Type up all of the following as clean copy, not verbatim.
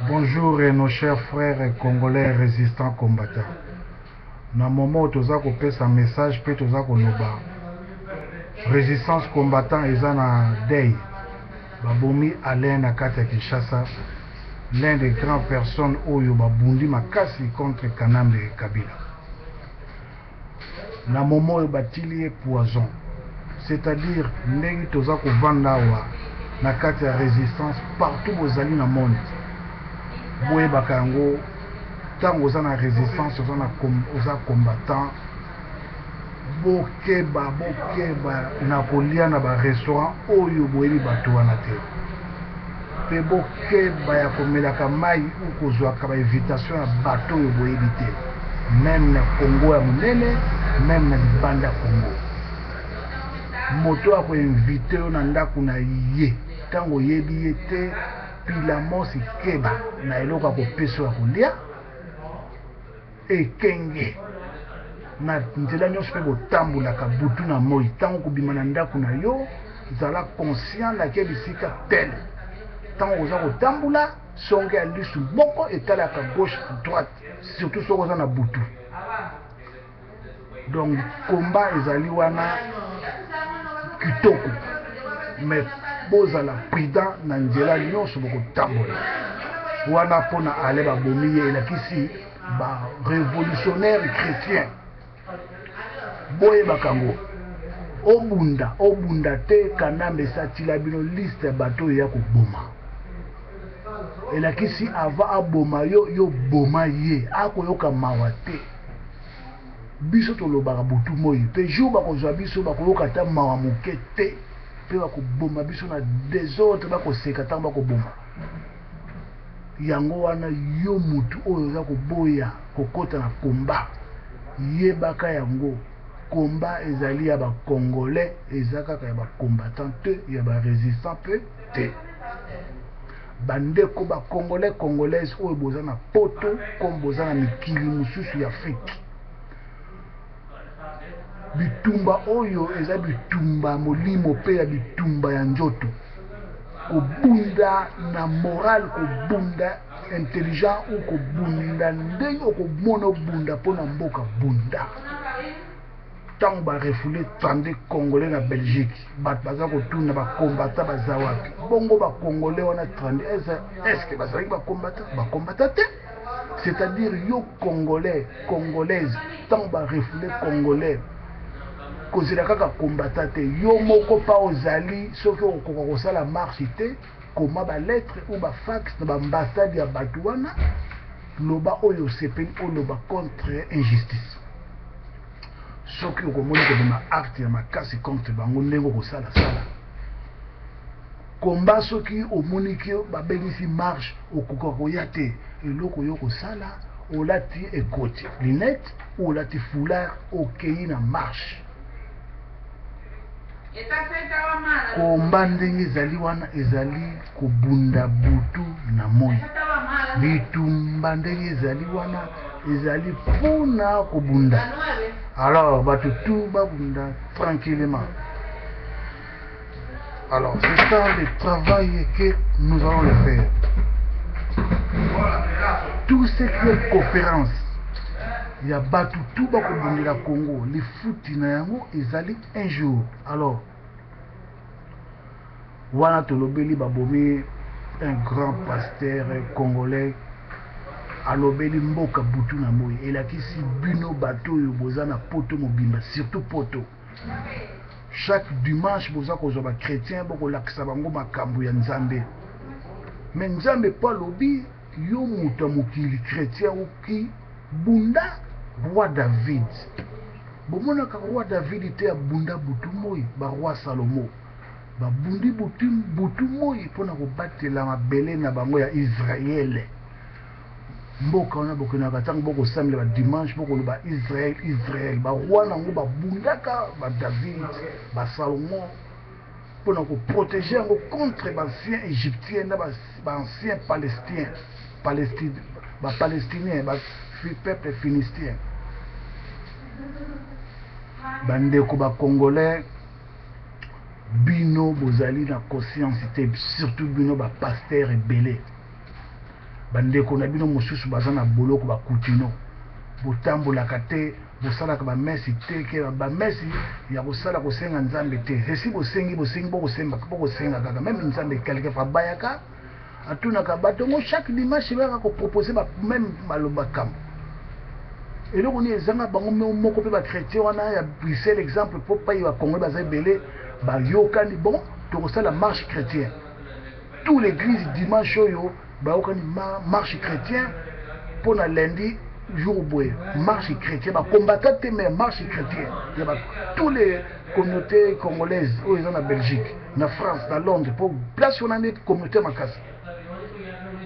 Bonjour et nos chers frères congolais résistants combattants. Na moment toza kopesa message pe toza koloba. Résistance combattant eza na deuil. Babomi Alain na kati ya Kinshasa, l'un des grandes personnes oyo babundi makasi contre Kanambe Kabila. Na moment oyo batili poison. C'est-à-dire ndenge toza kovanda wa na kati ya résistance partout bozali na monde. Boye bakango tango oza na résistance oza combattant bokeba na kolia na ba restaurant oyo boyebi bato wana te pe bokeba ya komelaka mai ou kozwaka ba invitation ya bato oyo boyebi te, même na Congo ya monene, même na libanda Congo. Moto akoinvite yo na ndako na ye tango oyebi ye te, pila mosi keba na eloko akopesa ya kolia ekenge na nzela nyonso mpe botambulaka butu na moi ntango kobima na ndako na yo zala conscient lake bisika tele ntango oza kotambula songe ya lisu moko etalaka gauche droite, surtout soki oza na butu. Donc komba ezali wana kitoko, mais bozala prudent na nzela nyonso bokotambola wana mpona ale babomi ye elakisi ba révolutionnaire chrétien. Boye bakango obunda te Kanambe esatila bino liste ya bato ya koboma elakisi ava aboma yo boma ye akoyoka mawa te. Biso tolobaka butu moi pe jour bakozwa biso bakoyoka ta mawa moke te pe bakoboma biso na désordre bakoseka ntango bakoboma yango wana yo mutu oyo oza koboya kokota na komba yebaka yango komba ezali ya bakongolais eza kaka ya bakombatant te ya barésistant pe te. Bandeko bakongolais congolaise oyo boza na poto comme boza na mikili mosusu ya Afrique, bitumba oyo eza bitumba molimo pe ya bitumba ya nzoto, kobunda na moral, kobunda intelligent ou kobunda ndenge okomona obunda mpona mboka bunda. Tango barefoule 32 congolais na Belgique bato baza kotuna bakombata baza wapi bongo bakongolais wana 32 est-ce bazalaki bakombata te? C'est-à-dire yo congolais congolaise tango barefoule congolais kozela kaka kombata te, yo moko pa ozali soki okoka kosala marche te koma balettre ou bafax na baambassade ya bato wana loba oyo sepeli oloba contre injustice. Soki okomoni kobima acte ya makasi contre bango ndenge okosala sala komba. Soki omoniki babengisi marche okoka koya te, eloko yo kosala olati ekoti lunette ou olati foulard okei na marche. Komba ndenge ezali wana ezali kobunda butu na moi, bitumba ndenge ezali wana ezali mpona kobunda. Alors bato tout babunda tranquillement. Alors c'est ça le travail que nous allons le faire. Tout ce qui est conférence ya bato tout bakobundela Congo les futi na yango ezali un jour. Alors wana tolobeli babomi un grand pasteur congolais alobeli mboka butu na moi elakisi bino bato oyo boza na poto mobimba, surtout poto chaque dimanche boza kozwa ba chrétien bokolakisa bango makambo ya Nzambe. Mais Nzambe pa lobi yo muta mokili chrétien oki bunda roi David. Bomonaka roi David te abunda butu moi, ba roi Salomo babundi butu moi mpona kobatela mabele na bango ya Israel. Mboka wana bokenaka ntango bokosamela ba dimanche bokoloba Israel baroi nango babundaka ba David ba Salomo mpona koprotege yango contre bancien égyptien na bancien palestinien peuple philistin. Bandeko bakongolais bino bozali na conscience te, surtout bino ba pasteur ebele bandeko na bino mosusu baza na boloko bakutino botambolaka te bosalaka bamesi te ke bamesi ya kosala kosenga nzambe te esi bosengi bokosenga kaka meme nzambe quelque fois bayaka atunaka bato ngo chaque dimanche baka kopropose même maloba kambo eloko ni ezanga bango moko mpe bachrétien wana ya Bruxelles exemple mpo pai bakongole baza ebele bayokani bon tokosala marche chrétien tout l'église dimanche oyo bayokani marche chrétien mpo na lundi jour boye marche chrétien bakombata te mais marche chrétien ya tous les communautés congolaises oyo eza na Belgique na France na Londres mpo place wana nde communauté makasi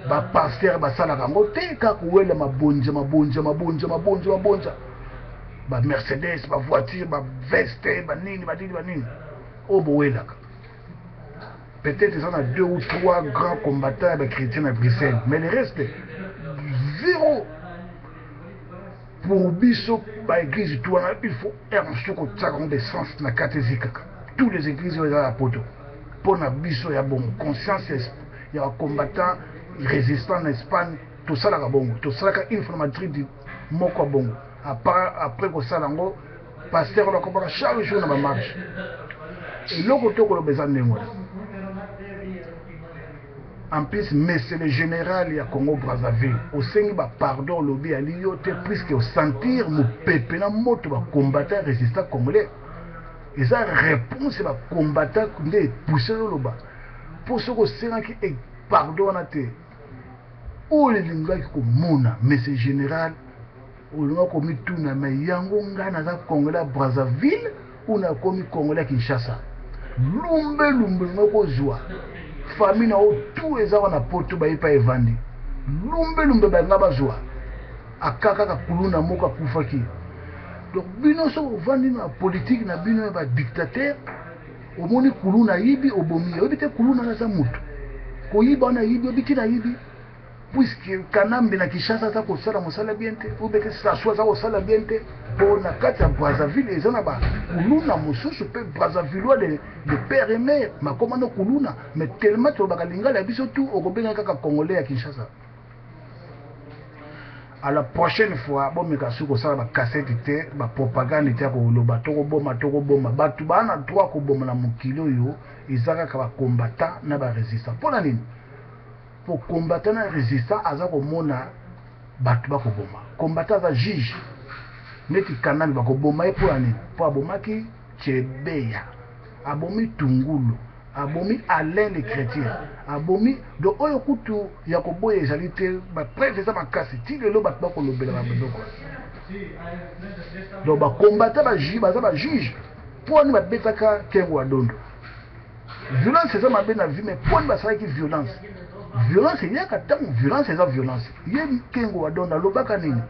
bapaster basalaka yango te kaka kowela mabonja bamercedes bavoiture baveste banini oyo bowelaka peut-être eza na 2 ou 3 grands combattants ya bachrétiens na Bruxelles mais le reste zéro pour biso baéglise tu wana il faut ernsto kotiaka ngo desens na kati ezikaka tous les églises oyo eza na poto mpo na biso ya bongo conscience ya bacombattant résistant en Espagne tout ça la bongo tout ça la une fois Madrid moko bongo après ko sala ngo pasteur la ko chaque jour na ba marche et loko to ko lo besoin de moi en plus mais c'est le général ya Congo Brazzaville au sengi ba pardon lobi ali yo te puisque au sentir mo pepe na moto ba combattant résistant congolais et ça réponse ba combattant ndé pousser loba pour ce ko senga ki pardon na te o le lingaki ko mona mais c'est général o lo ko mituna mais yango ngana za Congolais Brazzaville ou na komi Congolais Kinshasa lumbe ngoko zwa famille na o tout eza na poto ba ipa evandi lumbe ba ngaba zwa akaka ka kuluna moka kufaki donc bino so vandi na politique na bino ba dictateur o moni kuluna yibi obomi yo bite kuluna na za mutu koyiba na yibi obiti na yibi puisque kanambe na Kinshasa za kosala mosala bien te ou bete sa soit za kosala bien te pour na kati ya Brazzaville ezana ba kuluna mosusu pe Brazzaville de père et mère makomano kuluna mais tellement to bakalingala biso tout okobenga kaka congolais ya Kinshasa. À la prochaine fois bon mekasu kosala ba cassette te ba propagande te ko loba toko boma batu bana droit ko boma na mokilo yo ezaka ka ba combattant na ba résistant pour la nini pour combattant na résistant aza ko mona batu ba ko boma combattant za juge neti kanani ba ko boma e pour la nini pour abomaki Chebeya abomi Tungulu abomi Alain les chrétiens abomi do oyo kutu ya koboya ezali te ba prêtre za makasi ti lelo batu ba ko lobela ba bedoko do ba combattant ba juge pour ni ba betaka kengo wa dondo violence c'est ma bien vie mais pour ba ça qui violence il y a quand violence c'est violence il y a kengo wa dondo lobaka nini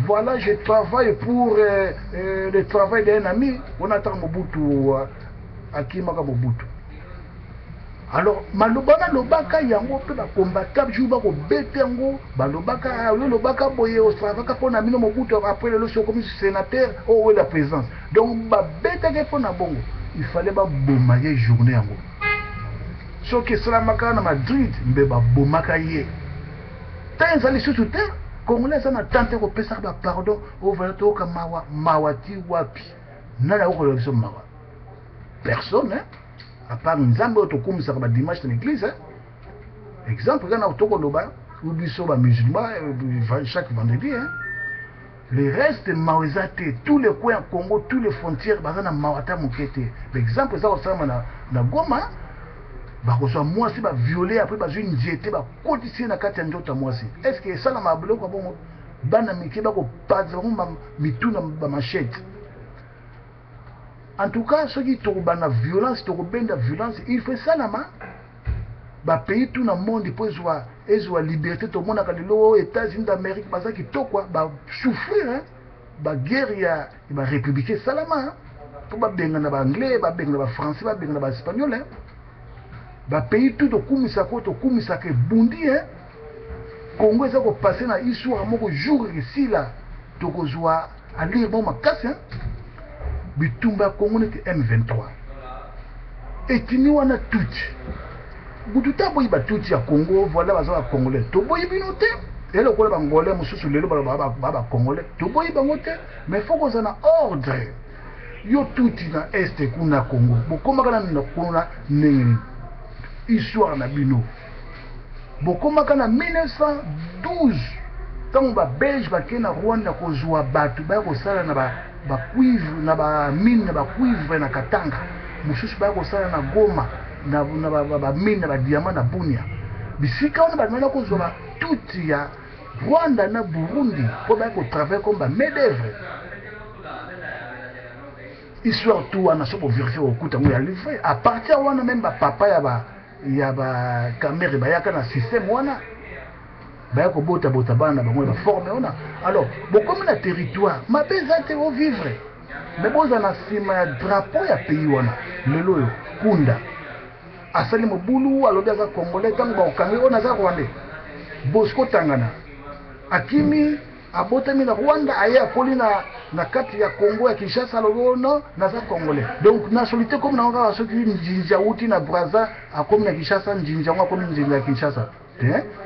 voilà je travaille pour le travail d'un ami on attend Mobutu akimaka Mobutu alors malobana lobaka yango pe ba combattant jour ba ko betengo ba lobaka boye au travail pona mino Mobutu après le so comme sénateur ou la présidence donc ba beteke pona bongo il fallait ba bomaye journée yango so que cela maka na Madrid mbe ba bomaka ye tenzali susu te congolais ça na tante ko pesa ba pardon au valato ka mawati wapi nana ko le so mawa personne hein à part nzambe otokumisa ba dimanche dans l'église hein exemple quand on toko loba ou biso ba musulman chaque vendredi hein le reste mawezate tous les coins Congo tous les frontières bazana mawata mukete exemple ça osama na Goma ba ko moi si ba violer après ba une diété ba cotiser na kati njota moi si est-ce que ça na mablo ko bon bana miki ba ko pazon mituna ba machette en tout cas ceux qui tombent dans la violence la violence il fait ça là ba pays tout dans le monde pour soit liberté tout le monde a les États-Unis d'Amérique parce que tout quoi ba souffrir hein ba guerre ya ba républicain salama pour ba benga na ba anglais ba benga na ba français ba benga na ba espagnol hein ba pays tout to kumisa ke bundi hein Congo ça ko passer na histoire moko jour ici là to ko joa à lire bon makasi hein bitumba Congo n'était M23 et tini wana tout bututa boyi batuti ya Congo voilà baza congolais to boyi binote et le kola bangolais mususu lelo ba congolais to boyi bangote mais faut qu'on a ordre yo tuti na este kuna Congo bokoma kana na kuna nengeni histoire na bino bokoma kana 1912 tant ba belge ba kena Rwanda ko zwa batu ba ko sala na ba cuivre na ba mine na ba cuivre na Katanga mususu ba ko sala na Goma na ba mine na ba diamant na Bunia bisika on ba mena ko zwa tuti ya Rwanda na Burundi ko ba ko travailler comme ba main d'œuvre histoire tout wana so pour vérifier au coup tango ya livré à partir wana même ba papa ya ba caméra ba yaka na système wana ba ko bota bana bango ba former ona alors comme na territoire ma bezate au vivre mais boza na sima ya drapeau ya pays wana lelo yo kunda asali mobulu alobi aza congolais tango ba okangi ona za rwandais Bosco Tangana akimi abotami na Rwanda aya koli na kati ya Congo ya Kinshasa lono naza congolais donc nationalité comme na ngaka soki njinja uti na Brazza akomi na Kinshasa njinja ngwa komi njinja ya Kinshasa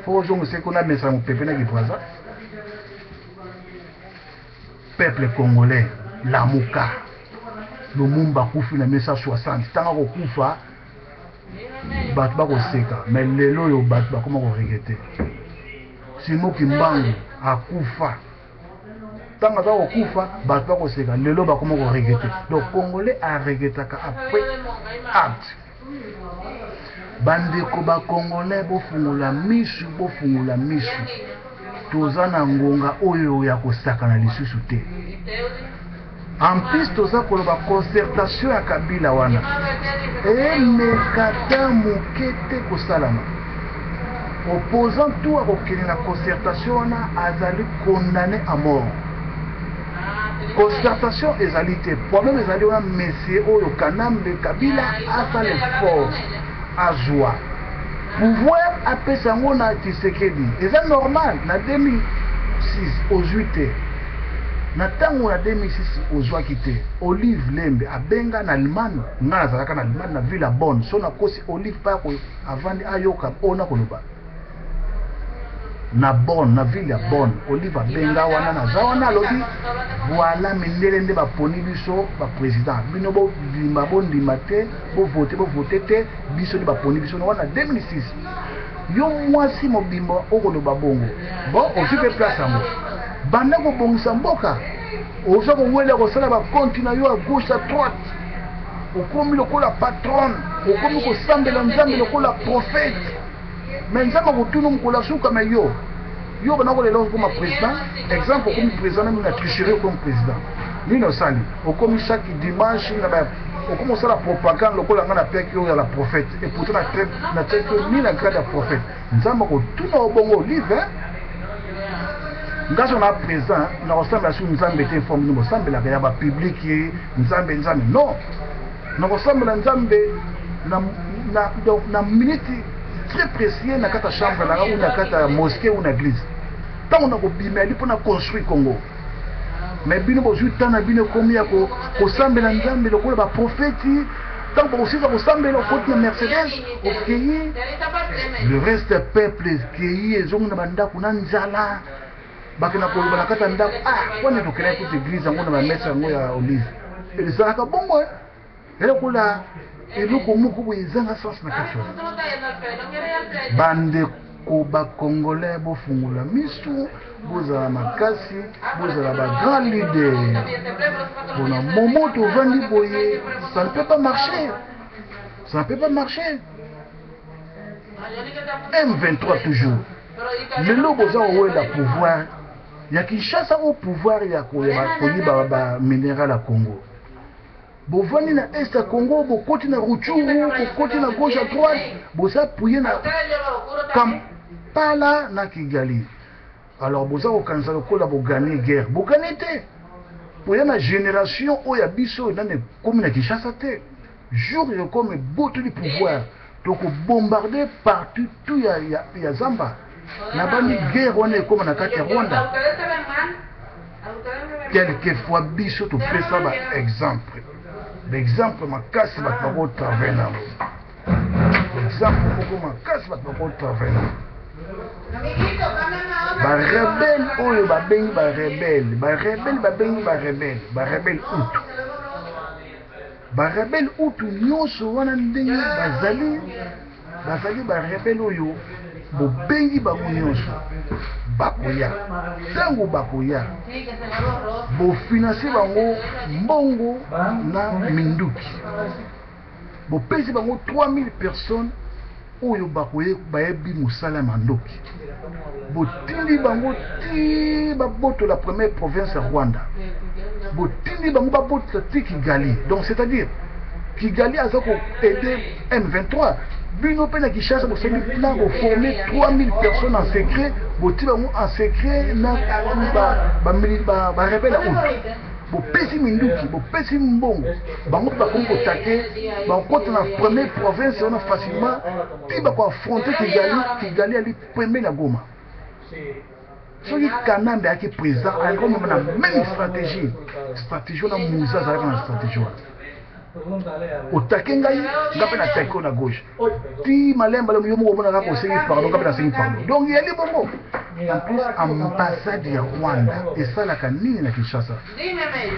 faut que je qu'on a mis ça mon peuple na Brazza peuple congolais Lamuka Lumumba kufi na 1960 tanga ko kufa batu ba ko seka mais lelo yo batu ba koma ko regretter Simo Kimbangu akufa tanga za okufa batu ba ko seka lelo ba koma ko regretter donc congolais a regretter ka après acte bandeko ba congolais bofungula misu tozana ngonga oyo ya kosaka na lisusu te en plus toza koloba concertation ya Kabila wana emekata mokete kosalama opposant tout akokende na concertation wana azali condamné à mort concertation ezali te problème ezali wana monsieur oyo Kanambe Kabila asala effort azwa pouvoir apesa yango na Tshisekedi eza normal na 2006 ozwi te na tango na 2006 ozwaki te Olive Lembe abenga na Allemagne nga nazalaka na Allemagne na ville ya Bonn so nakosi Olive pa avandi ayoka ona koloba na Bonn na ville ya Bonn Olive abenga wana naza wana alobi voilà mindele nde baponi biso ba président bino bo bimba bondima te bo voter te biso nde baponi biso na wana 2006 yo mwasi mobimba okoloba bongo bon ozipe place yango banda ko bongisa mboka ozo ko wele ko sala ba compte na yo à gauche à droite okomi lokola patron okomi ko sambela nzambe lokola prophète mais nzambe ko tunu mkola suka mais yo bana ko lelo comme président exemple comme président na tricherie comme président nino sali okomi chaque dimanche na ba okomi sala propagande lokola ngana peki yo ya la prophète et pourtant na tête ni la grade de prophète nzambe ko tunu obongo livre ngaso na présent na ressemble à sous nzambe te forme nous ressemble la ya ba public nzambe non na ressemble à nzambe na minute très précis na kata chambre na ou na kata mosquée ou na église tant on a ko bimeli pour na construire Congo mais bino bozu tana bino komia ko sambela nzambe lokola ba prophète tant pour aussi ko sambela ko na Mercedes au pays le reste peuple qui est zong na banda kuna nzala bakina ko banakata ndako kwani tokela ku église ngo na ba messe ngo ya Olive elizaka bongo ele kula eloko moko boyezanga sens na quelque chose bande ko ba congolais bofungula misu bozala makasi bozala ba grand leader bona momoto vandi boye ça ne peut pas marcher M23 toujours le lobo za owela pouvoir ya Kinshasa au pouvoir ya koyiba ba minéral à Congo bovani na est à Congo bokoti na Rutshuru bokoti na gauche à droite boza pouye na Kampala na Kigali alors boza okanza lokola bogane guerre bogane te pouye na génération oya biso na ne komi na Kinshasa te jour yo comme boto du pouvoir donc bombarder partout tout ya Zamba na bani guerre on est comme na kati ya Rwanda quelquefois biso to fait ça ba exemple l'exemple makasi ba ko travailler exemple beaucoup makasi bato bakotravaille barebele oyo babengi barebele utu barebele utu nyonso wana ndenge bazali barebele oyo bobengi bango nyonso bakoya ntango bakoya bofinanse bango mbongo na minduki bopesi bango 3000 personnes oyo bayebi mosala ya mandoki botindi bango ti baboto la première province ya Rwanda botindi bango baboto ti Kigali donc c'est-à-dire Kigali aza ko aider M23 bino pe na Kinshasa bosali plan pour former 3000 personnes en secret boti bango en secret na ba rebelle oyo bopesi minduki bopesi mbongo bango bakomi kotake bakota na première province wana facilement ti bakoaffronte Kigali ali premier na Goma soki Kanambe ayaki président ayaki mema na même stratégie wana Musa azalaki na stratégie wana otake ngai ngape na take na gauche ti malemba yo moko mona kaka osengi pardon ngape na sengi pardon donc yeli bongo en plus ambassade ya Rwanda esalaka nini na Kinshasa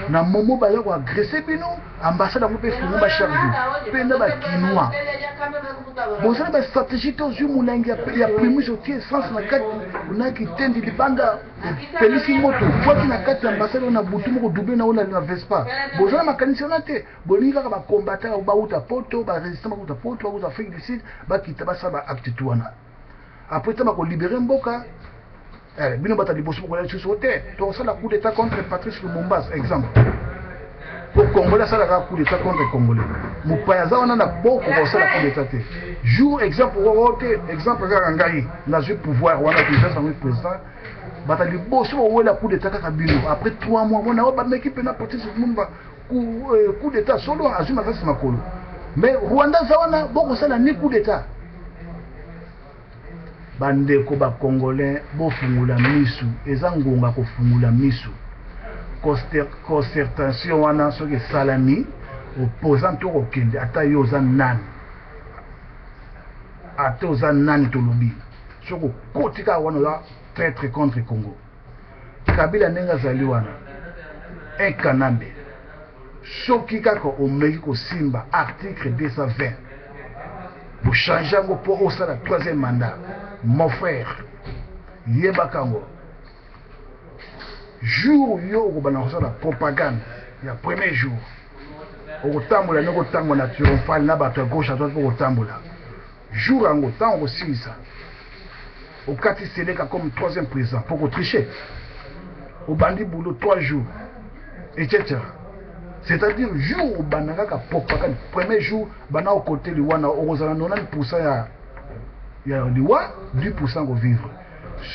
na momo baza ko agresser bino ambassade yango mpe fungo ba chaque jour mpe na bakinois bozala ba stratégie to zu mulangi ya primus otie essence na kati unaki tendi libanda pelisi moto kwaki na kati ambassade na butu moko double na ona na Vespa bozala makanisi ona te bolinga ba combattant ba uta poto ba résistant ba uta poto ba uta Afrique du Sud ba kita ba saba acte tuana après ça ba ko libérer mboka bino bata liboso ko la chuso te to ça la coup d'état contre Patrice Lumumba exemple pour Congolais ça la coup d'état contre Congolais mupayaza wana na boko ko ça la coup d'état te jour exemple wote exemple ga ngai na je pouvoir wana déjà ça président bata liboso wo la coup d'état ka bino après 3 mois mona ba équipe na Patrice Lumumba coup d'état solo azuma kasi makolo mais Rwanda zawana boko sala ni coup d'état bandeko ba Congolais bofungula misu eza ngonga kofungula misu concertation wana soki salami opposant to okende ata yo za nani ata oza nani tolobi soko kotika wana la traître contre Congo Kabila nenga zali wana un Kanambe soki kaka omeki kosimba article 220 vous changez pour au la troisième mandat mon frère yebakango jour yo okobana kosala propagande ya premier jour okotambola ndenge otango na triomphal na bato ya gauche à droite po kotambola jour yango ntango kosilisa okati seleka comme troisième président po kotriche obandi boulot 3 jours etc. C'est-à-dire jour banaka ka propagande premier jour bana au côté du wana ozana 90% ya liwa 10% ko vivre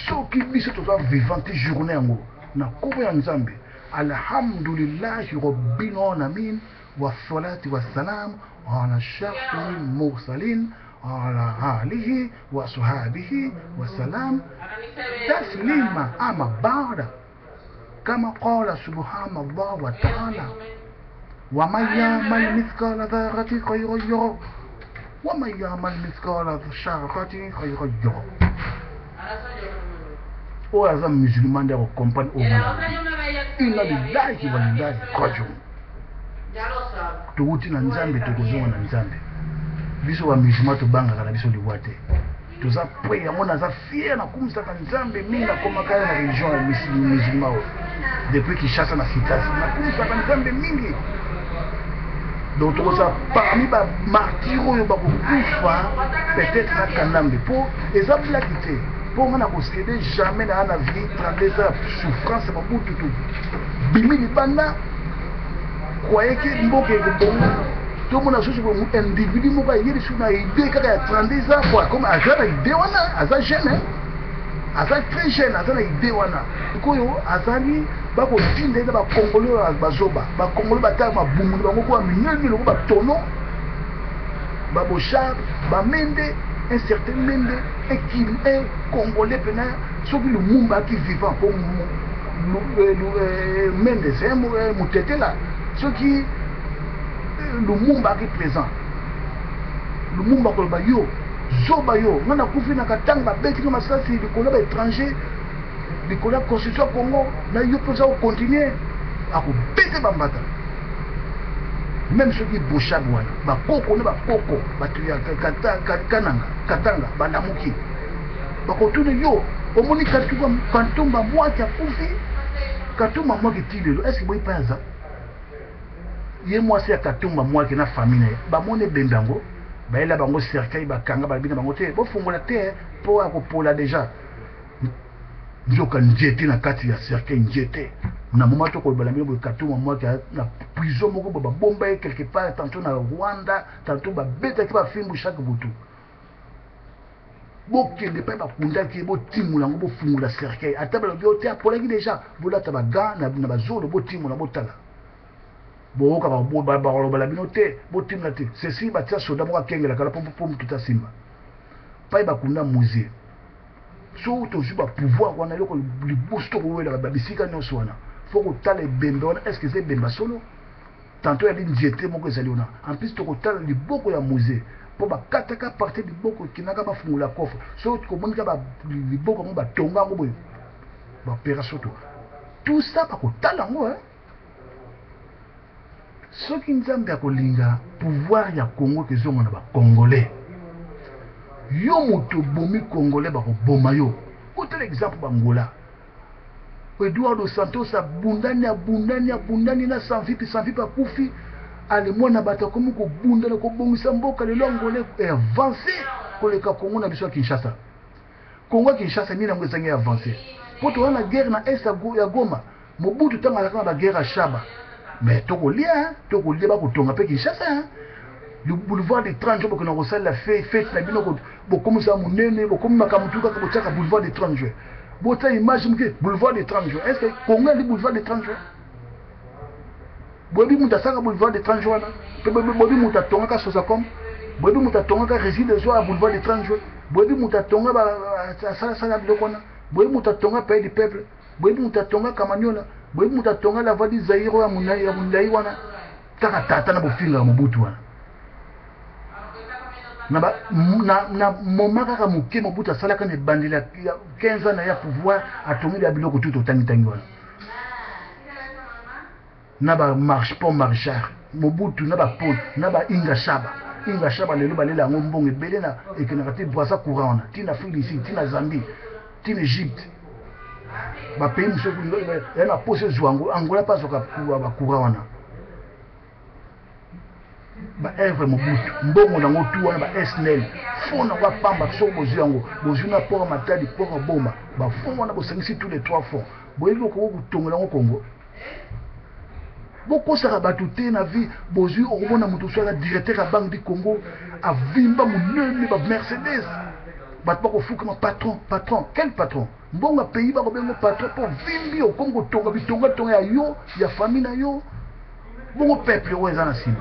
soki biso to vivant journée yango na kobo ya Nzambe alhamdulillahi rabbil alamin wa salati wa salam ala shafil mursalin ala alihi wa sahbihi wa salam taslima ama ba'da kama qala subhanallah wa ta'ala ومن يعمل مثقال ذرة خيرا يره ومن يعمل مثقال شرة خيرا يره او ازا مسلمان دو كومبان او إنا لله ولله راجعون توuti na Nzambe tokozonga na Nzambe biso ba musulman to banga kana biso liwate toza pre ya mona za fier na kumisa ka Nzambe mimi na koma kaya na religion ya musulman depuis Kinshasa na Kitasi na kumisa ka Nzambe mingi. Donc parmi les martyrs oyo bakokufa peut-être na Kanambe po eza blakité po ngana kosede jamais na na vie 32 ans souffrance ba butu tu bimi libanda kwayeke mboke bongo to mona soso ko individu mo ba yeli suna idée kaka ya 32 ans quoi comme azana idée wana aza jeune aza très jeune azana idée wana koyo azali bako tinde ba Congolais bazoba ba Congolais bataka mabumulu bango ko minene lo ba tono ba bochar ba mende un certain mende et qui est Congolais pena soki le mumba qui vivant pour mende c'est mutete là soki le mumba qui présent le mumba ko ba yo zoba yo ngana kufi na katanga beti na masasi likolo ba étranger likolo ya constitution ya Congo na yo poza ko continuer ako bete bambata même ceux qui bouchab wana bakoko ne bakoko batu ya katanga balamuki bakotune yo omoni katumba mwaki akufi katumba mwaki tilelo est-ce que boyi paza ye mwasi ya katumba mwaki na famille bamone bembango baela bango cercueil bakanga babina bango te bofungola te po akopola déjà nzoka njete na kati ya cercueil njete na moment to ko balambino bo katumba mwaki na prison moko ba bomba quelque part tantôt na Rwanda tantôt ba beta ki ba fimbu chaque butu bokende pa bakunda ki bo timula ngo bo fungula cercueil atabala bio te apola ki déjà bola tabaga na bazolo bo timula botala boka ba balambino te bo timula te ceci ba tia soda mo kengela kala pom tuta simba pa bakunda musée so to juba pouvoir wana yoko libusto ko wela ba bisika nyonso wana faut que tale bembe wana est-ce que c'est bemba solo tantôt ya linjete moko ezali wana en plus to ko tale liboko ya musée po ba kataka partie liboko kinaka ba fungula coffre so ko monika ba liboko mo ba tonga ngo boy ba pera soto tout ça ba ko tala ngo soki nzambe akolinga pouvoir ya Congo kezonga na ba congolais yo moto bomi congolais ba ko boma yo autre exemple bangola Eduardo Santos abundani na sanvipi akufi ale mwana bata komu ko bundana ko bongisa mboka le longole avancer koleka Congo na biso ya Kinshasa Congo Kinshasa ni na ngwezangi avancer poto wana guerre na est ya Goma Mobutu tanga la ba guerre à Shaba mais tokolia ba kotonga pe Kinshasa le boulevard des 30 jours qu'on a reçu la fête na bino ko comme ça munene ko comme makamutuka ko taka boulevard des 30 jours bota imagine que boulevard des 30 jours est-ce que Congo le boulevard des 30 jours bobi mutasaka boulevard des 30 jours na pe bobi mutatonga ka sosa comme bobi mutatonga ka réside zo à boulevard des 30 jours bobi mutatonga ba sala biloko na bobi mutatonga pays du peuple bobi mutatonga kamanyola bobi mutatonga la voie du Zaïre ya munai wana taka tata na bofinga Mobutu wana na moment kaka moke Mobutu asalaka ne bandela 15 ans na ya pouvoir atongi ya biloko tout tangi wana na ba marche pour marchar Mobutu na ba pole na ba Inga Shaba lelo balela ngo mbongo ebele na ekenaka te boisa courant wana tina Afrique tina Zambie tina Egypte ba pays muso ya na pose zwango Angola pas soka ba courant wana ba Eve Mobutu mbongo nango tu wana ba SNL fona kwa pamba so boziango bozuna port matadi port bomba ba fona wana bosangisi tous les 3 fonds boyiko ko kutongola ngo Congo boko saka batu te na vie bozui okobona mutu soka directeur ya banque du Congo avimba munene ba Mercedes batu bako fuka ma patron quel patron mbongo pays ba ko bengo patron pour vimbi o Congo tonga bitonga ya yo ya famille na yo bongo peuple oza na sima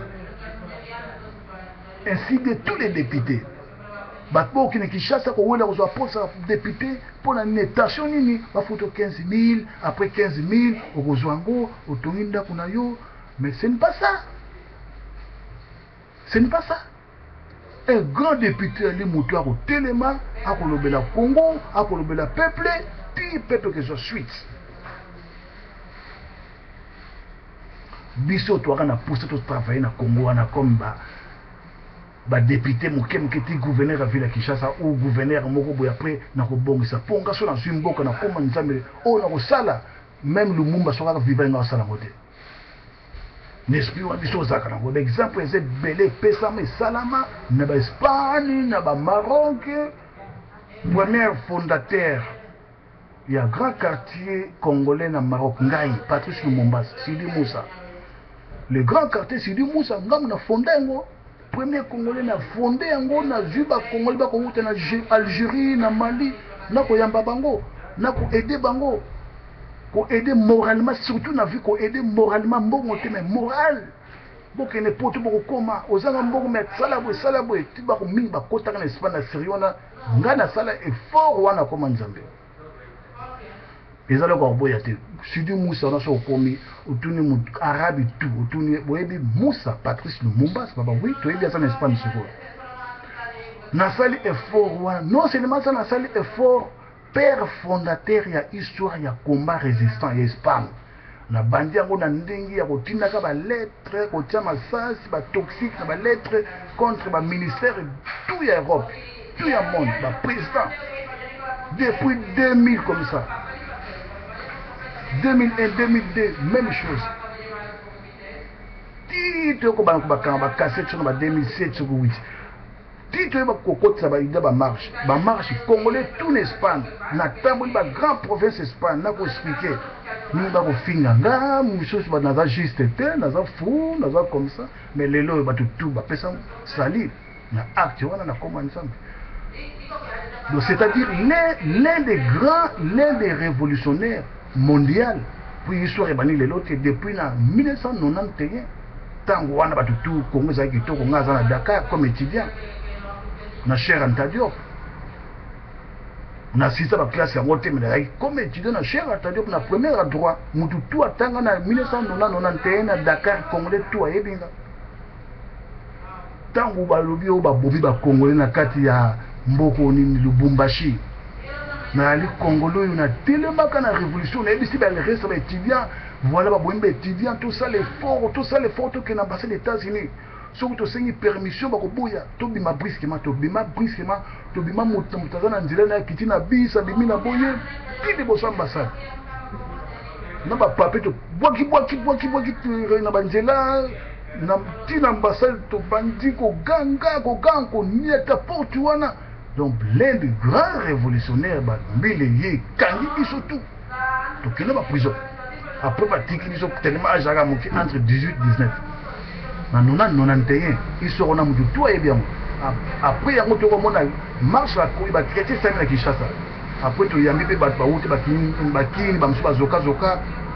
ainsi que tous les députés bato qui ne Kinshasa ko wela ko poste député pour la netation nini ba photo 15 000 après 15 000 au kozwango otonginda kuna yo mais ce n'est pas ça un grand député ali moto a ko telema a ko lobela Congo a ko lobela peuple puis peuple que je suis biso to kana poste to travailler na Congo wana comme ba député moke ti gouverneur à ville à Kinshasa ou gouverneur moko boya après na ko bongisa ponga so na zimboka na koma nzambe o na ko sala même Lumumba soka ka vivre nga sala ngote n'esprit wa biso zaka na ko exemple c'est belé pesa me salama na ba Espagne na ba Maroc premier fondateur il y a grand quartier congolais na Maroc ngai Patrice Lumumba Sidi Moussa le grand quartier Sidi Moussa ngam na fondengo premier congolais na fondé yango na juba congolais ba ko wuta na Algérie na Mali na ko yamba bango na ko aider bango ko aider moralement surtout na vie ko aider moralement mbongo te mais moral boke ne poto boko koma ozanga mbongo mais sala boy ti ba ko mingi ba kota na Espagne na Siriona ngana sala effort wana koma nzambe ezalo ko boya te Sidi Moussa na so komi otuni mu arabe tout otuni boyebi Moussa Patrice Lumumba baba oui to yebi ça en Espagne siko nasali effort wana non seulement ça nasali effort père fondateur ya histoire ya combat résistant ya Espagne na bandi yango na ndenge ya kotindaka ba lettre kotia masasi ba toxique na ba lettre contre ba ministère tout ya Europe tout ya monde ba président depuis 2000 comme ça 2001 2002 même chose tito ko bana ko bakanga ba cassette sur ba 2007 sur 8 tito ba kokotsa ba ida ba marche congolais tout l'Espagne na tamboli ba grand province Espagne na ko expliquer nous ba ko finga nga musoso ba naza juste te naza fou naza comme ça mais lelo ba tout ba pesa sali na acte wana na comment ensemble. Donc c'est-à-dire l'un des révolutionnaires mondiaux pour l'histoire ebani lelo te depuis na 1991 tango wana ba tout Congo za kitoko ngaza na Dakar comme étudiant na Cheikh Anta Diop na sisa ba classe ya moté mais comme étudiant na Cheikh Anta Diop na première droit mutu tout atanga na 1991 na Dakar congolais tout ayebinga tango ba lobi o ba bobi ba congolais na kati ya mboko ni Lubumbashi na ali congolais na tellement kana révolution na ebisi ba reste ba étudiant voilà ba boimbe étudiant tout ça l'effort tout que na passé les États-Unis soki tosengi permission bakoboya tobima brusquement tobima motaza na nzela na kiti na bisa bimi na boye tili boso ambassade na bapape tobwaki na banzela na tina ambassade tobandi koganga konieta porte wana. Donc l'un des grands révolutionnaires mbile ye kangi biso tout tokende ba prison après batiki biso tellement ajaka moki entre 18 19 na 91 ils seront na mutu tout et bien après yango to komona marche la ko ba traité ça na Kinshasa après to yambi pe ba wuti bakini ba msuba zoka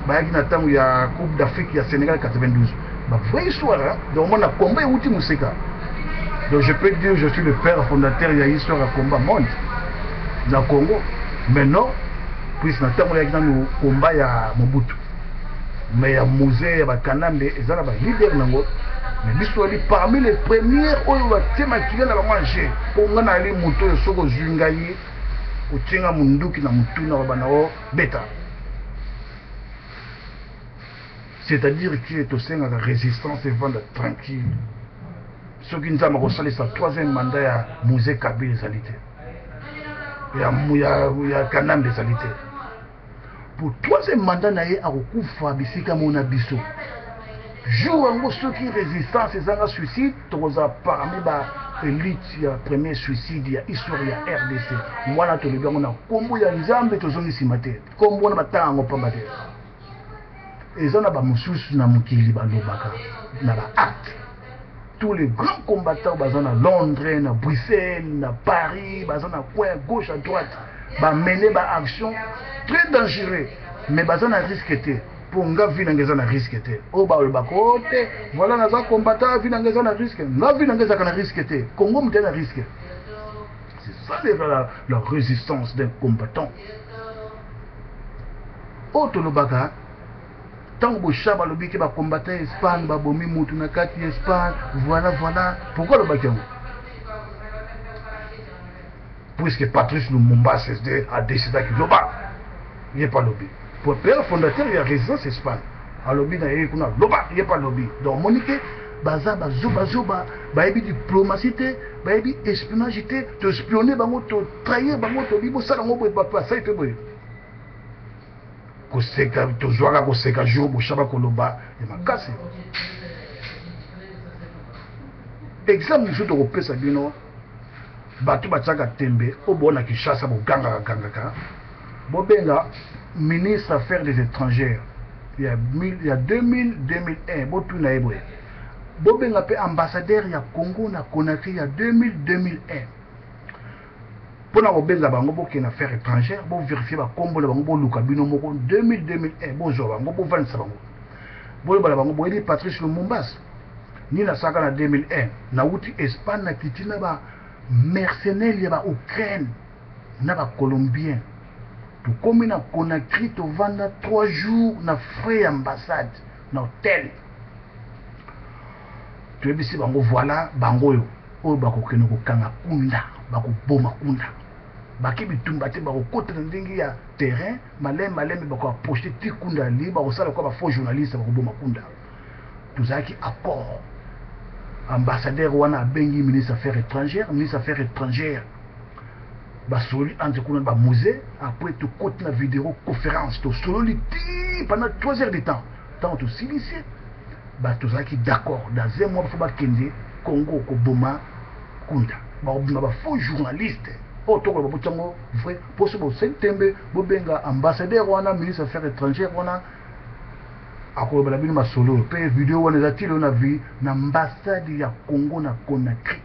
ba yaki na tangu ya Coupe d'Afrique ya Sénégal 92 ba vraie histoire donc on a combat wuti musika. Donc je peux dire je suis le père fondateur de l'histoire à combat monde na Congo maintenant puis na tango ya nous combat ya Mobutu mais ya musée ya bakanambe ezala ba leader nango mais l'histoire parmi les premières oyo batema kile na bango nje po ngana ali muto yo soko zungayi utinga munduki na mutuna wa banao beta. C'est-à-dire qu'il est au sein de la résistance et vendre tranquille. Ce qui nous a marqué sa troisième mandat ya musée Kabila des alités. Il y a Kanam des alités. Pour troisième mandat naye a okufa bisika mona biso. Jour en ceux qui résistance ces un suicide toza parmi ba élite ya premier suicide ya histoire ya RDC. Mwana to libanga na kombo ya nzambe tozongi simate. Kombo na batango pambate. Ezana ba mususu na mukili ba lobaka na ba acte. Tous les grands combattants basés à Londres, à Bruxelles, à Paris, basés à coin gauche à droite, bah mener bah action très dangereux, mais basés à risque pour nga vie n'engagé à risque oh bah le côté voilà nos combattants vie n'engagé à risque, na vie n'engagé à risque Congo m'était à risque. C'est ça la résistance d'un combattant. Autre le bagarre. Tant que Chaba le bique va combattre Espagne, Babomi Moutunakati Espagne, voilà. Pourquoi le bac? Puisque Patrice Lumumba a décidé qu'il n'y a pas lobby. Pour le père fondateur, il y a résistance Espagne. A lobby, il n'y a pas lobby. Donc, Monique, baza, bazoba, baébi diplomatie, baébi espionnage, te espionner, te trahir, te libo, ça, ça, il fait koseka tozwaka koseka jour boshaba koloba et makasi exemple musu to kopesa bino bato bataka tembe obona Kinshasa boganga bobenga ministre affaires des étrangères il y a 2001 botuna eboye bobenga pe ambassadeur ya Congo na Conakry il y a 2001 pour nous benga bango bokena affaires étrangères bo vérifier ba kombo la bango bo luka bino moko 2001 bo zo bango bo vansa bango bo bala bango bo Patrice Lumumba ni na saka na 2001 na uti Espagne na kitina ba mercenaires ya ba Ukraine na ba Colombien to komi na Conakry to vanda 3 jours na frais ambassade na hôtel to ebisi bango voilà bango yo oyo bakokende kokanga kunda bakoboma kunda baki bitumba te bakokota na ndenge ya terrain maleme bakoaproche ti kunda li bakosala kwa bafaux journaliste bakoboma kunda tozalaki accord ambassadeur wana abengi ministre affaires étrangères basoli entre kuna bamusée après tokoti na vidéo conférence tosololi ti pendant 3 heures de temps tant tosilisi tozalaki d'accord dans un mois fo bakende Congo koboma kunda bakobima bafaux journaliste oyo tokola babotiango vrai poso bosali tembe bobenga ambassadeur wana ministre affaires étrangères wana akolobela bino masolo mpe video wana eza ti lelo na vi na ambassade ya Congo na Conakry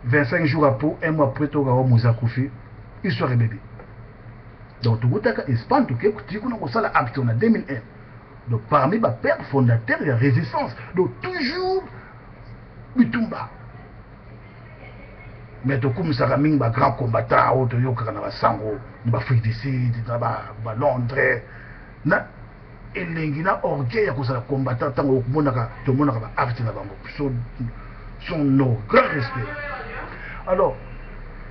25 jours après, un mois après, tu as Moussa Koufi, histoire et bébé. Donc, tu as Espagne, tu as un acte en 2001. Donc, parmi les pères fondateurs, il y a résistance. Donc, toujours, Bitumba. Mais tu as ça un grand combattant, tu as un sango, tu as Afrique du Sud, tu as Londres. Et les gens orgueil à cause de combattant, tu as acte son nom, grand respect. Alors,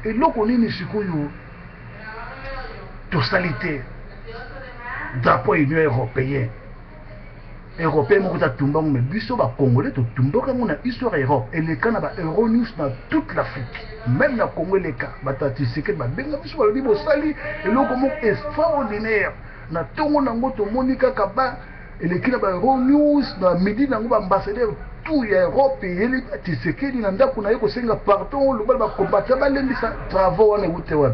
et là qu'on est ici, totalité, drapeau Union européenne. Européen, moi, je suis mais biso ba Congolais, tu tombes comme on a histoire Europe. Et les cas na Euronews dans toute l'Afrique, même dans Congo les cas, batati seket ba benga biso ba libo sali. Et là comment extraordinaire. Na tongo na ngoto Monica Kaba, et les cas ba Euronews na midi na ngoba ambassadeur. Tout l'Europe et les Tshisekedi nanda kuna yeko senga pardon le bal combattre balendisa travaux wana ute wa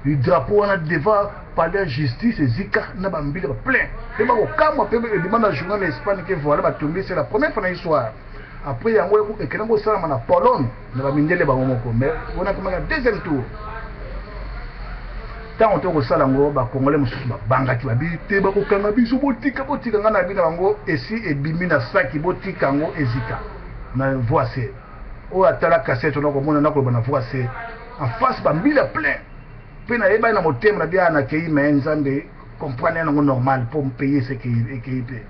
le drapeau wana devant palais justice zika na bambile plein et ba kama pe le demande journal Espagne que voilà ba tomber c'est la première fois dans l'histoire après yango et kenango sala na Pologne na ba mindele ba momoko mais on a comme deuxième tour tant on toko sala ngo ba congolais mususu ba bangaki ba bité ba kokanga biso botika ngana bina bango esi ebimi na saki botika ngo ezika na voice o atala cassette on ko mona na ko bana voice en face ba mbila plein pe na yeba na motema na bia na kei menzambe comprendre ngo normal pour me payer ce qui est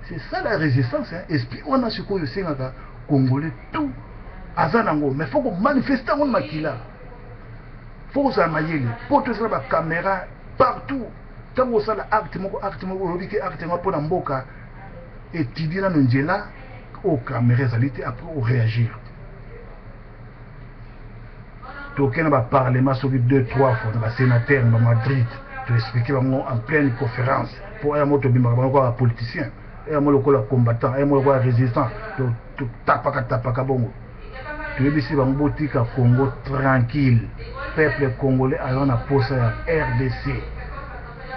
c'est ça la résistance hein esprit on a ce ko yosengaka congolais tout azanango mais faut ko manifester on makila. Faut que ça maille, pour tout ça la caméra partout. Tant que ça l'acte moko lobi que acte moko pour mboka étudier na njela au caméra zalité après au réagir. Donc on va parler ma sur 2-3 fois dans le sénateur dans Madrid to expliquer en pleine conférence pour un moto bimba ba politicien et un moto la combattant un moto résistant donc tapaka bongo. Tu es ici dans le Congo tranquille. Peuple congolais a un poste à RDC.